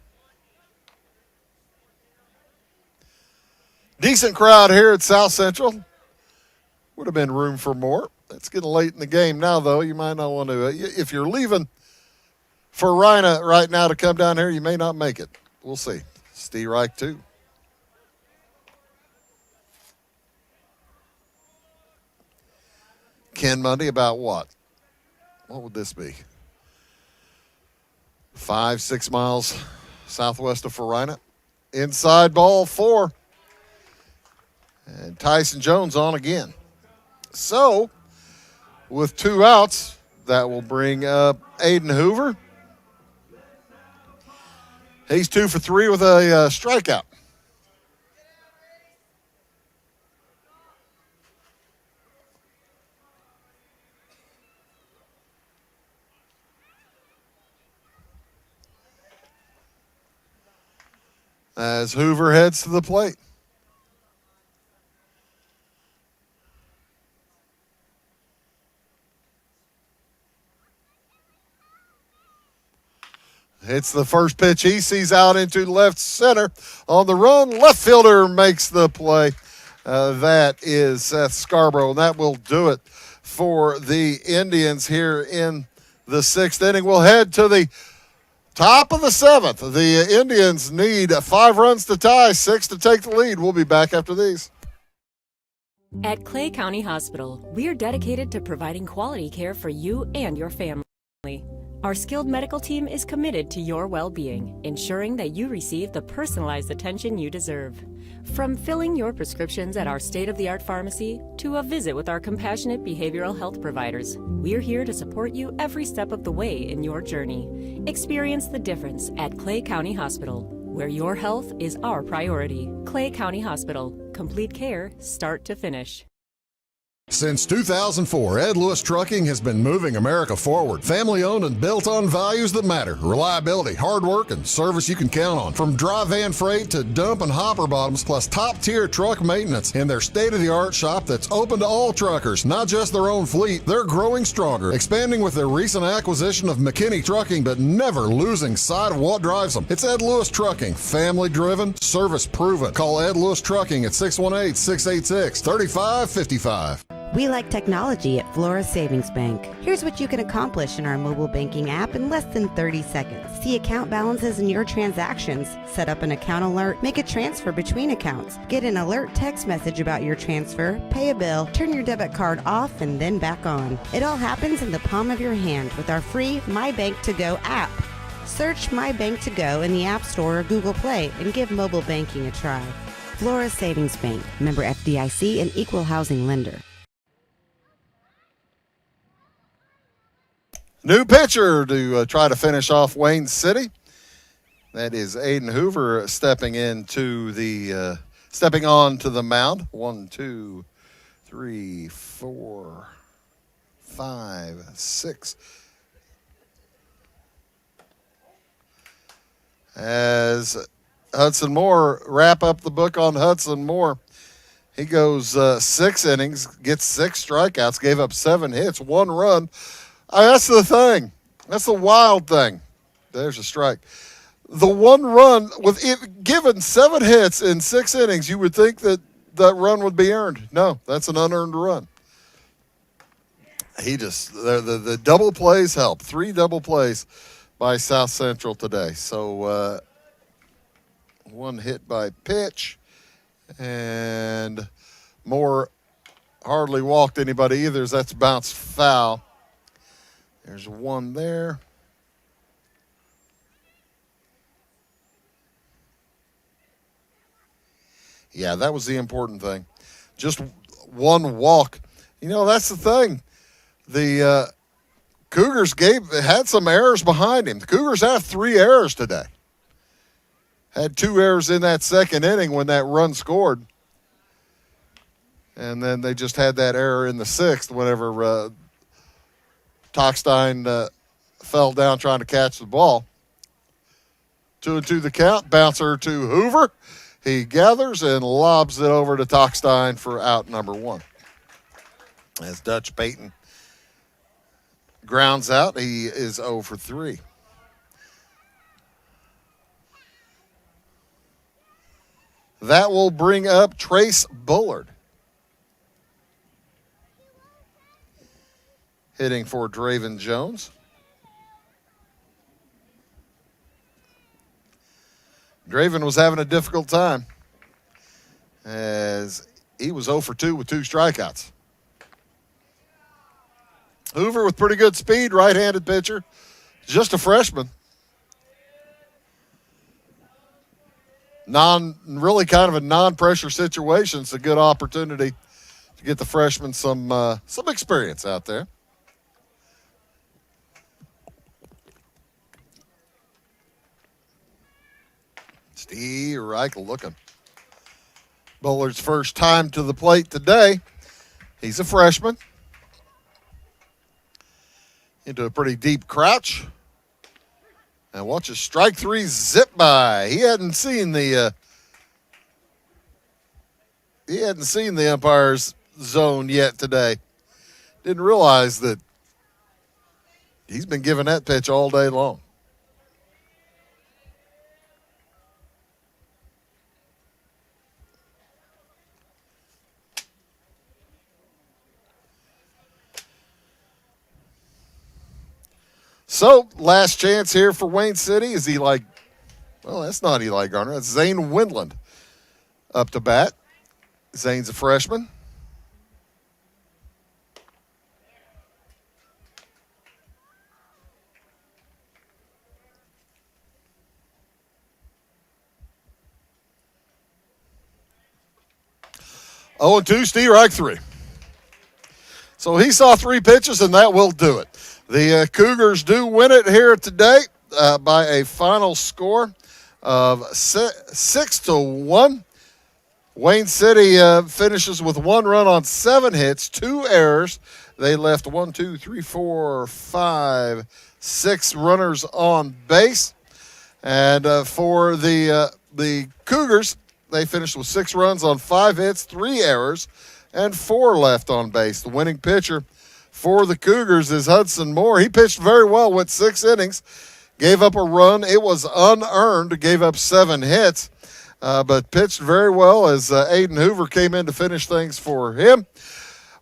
Decent crowd here at South Central. Would have been room for more. It's getting late in the game now, though. You might not want to. If you're leaving for Rhina right now to come down here, you may not make it. We'll see. Steve Reich, too. Ken Mundy, about what? What would this be? 5-6 miles southwest of Farina. Inside ball 4. And Tyson Jones on again. So, with 2 outs, that will bring up Aiden Hoover. He's 2 for 3 with a strikeout. As Hoover heads to the plate. It's the first pitch he sees out into left center. On the run, left fielder makes the play. That is Seth Scarborough, and that will do it for the Indians here in the 6th inning. We'll head to the top of the 7th. The Indians need 5 runs to tie, 6 to take the lead. We'll be back after these. At Clay County Hospital, we are dedicated to providing quality care for you and your family. Our skilled medical team is committed to your well-being, ensuring that you receive the personalized attention you deserve. From filling your prescriptions at our state-of-the-art pharmacy to a visit with our compassionate behavioral health providers, we're here to support you every step of the way in your journey. Experience the difference at Clay County Hospital, where your health is our priority. Clay County Hospital. Complete care, start to finish. Since 2004, Ed Lewis Trucking has been moving America forward. Family owned and built on values that matter. Reliability, hard work, and service you can count on. From dry van freight to dump and hopper bottoms, plus top tier truck maintenance in their state of the art shop that's open to all truckers, not just their own fleet. They're growing stronger, expanding with their recent acquisition of McKinney Trucking, but never losing sight of what drives them. It's Ed Lewis Trucking, family driven, service proven. Call Ed Lewis Trucking at 618-686-3555. We like technology at Flora Savings Bank. Here's what you can accomplish in our mobile banking app in less than 30 seconds. See account balances in your transactions, set up an account alert, make a transfer between accounts, get an alert text message about your transfer, pay a bill, turn your debit card off and then back on. It all happens in the palm of your hand with our free My Bank to Go app. Search My Bank to Go in the App Store or Google Play and give mobile banking a try. Flora Savings Bank, member FDIC and equal housing lender. New pitcher to try to finish off Wayne City. That is Aiden Hoover stepping onto the mound. 1, 2, 3, 4, 5, 6. As Hudson Moore wrap up the book on Hudson Moore. He goes 6 innings, gets 6 strikeouts, gave up 7 hits, 1 run. That's the thing. That's the wild thing. There's a strike. The 1 run, with it given 7 hits in 6 innings, you would think that that run would be earned. No, that's an unearned run. He just, the double plays help. 3 double plays by South Central today. So 1 hit by pitch, and Moore hardly walked anybody either, as that's bounced foul. There's 1 there. Yeah, that was the important thing. Just 1 walk. You know, that's the thing. The Cougars had some errors behind him. The Cougars have 3 errors today. Had 2 errors in that second inning when that run scored. And then they just had that error in the 6th whenever Tockstein fell down trying to catch the ball. 2-2 the count. Bouncer to Hoover. He gathers and lobs it over to Tockstein for out number 1. As Dutch Payton grounds out, he is 0 for 3. That will bring up Trace Bullard. Hitting for Draven Jones. Draven was having a difficult time as he was 0 for 2 with 2 strikeouts. Hoover with pretty good speed, right-handed pitcher. Just a freshman. Really kind of a non-pressure situation. It's a good opportunity to get the freshman some experience out there. Steve Reich looking. Bullard's first time to the plate today. He's a freshman. Into a pretty deep crouch. And watch his strike 3 zip by. He hadn't seen the umpire's zone yet today. Didn't realize that he's been giving that pitch all day long. So, last chance here for Wayne City is that's not Eli Garner. That's Zane Windland up to bat. Zane's a freshman. Oh, and 2, Steve Reich 3. So he saw 3 pitches, and that will do it. The Cougars do win it here today by a final score of 6-1. Wayne City finishes with 1 run on 7 hits, 2 errors. They left 6 runners on base. And for the Cougars, they finished with 6 runs on 5 hits, 3 errors, and 4 left on base. The winning pitcher for the Cougars is Hudson Moore. He pitched very well with 6 innings, gave up a run. It was unearned, gave up 7 hits, but pitched very well as Aiden Hoover came in to finish things for him.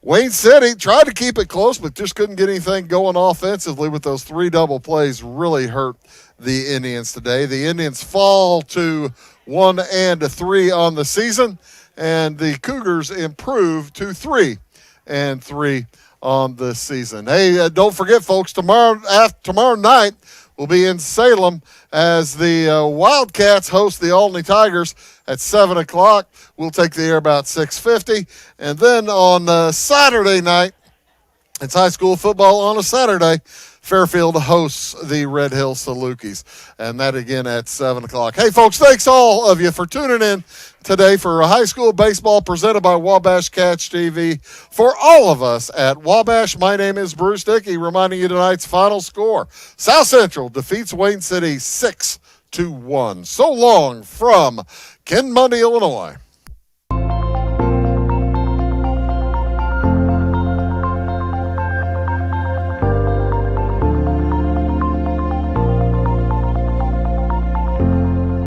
Wayne City tried to keep it close, but just couldn't get anything going offensively with those 3 double plays. Really hurt the Indians today. The Indians fall to 1-3 on the season, and the Cougars improve to 3-3 on the season. Hey, don't forget, folks, tomorrow night we'll be in Salem as the Wildcats host the Albany Tigers at 7 o'clock. We'll take the air about 6:50. And then on Saturday night, it's high school football on a Saturday. Fairfield hosts the Red Hill Salukis, and that again at 7 o'clock. Hey, folks, thanks all of you for tuning in today for high school baseball presented by Wabash Catch TV. For all of us at Wabash, my name is Bruce Dickey, reminding you tonight's final score. South Central defeats Wayne City 6-1. So long from Ken Mundy, Illinois.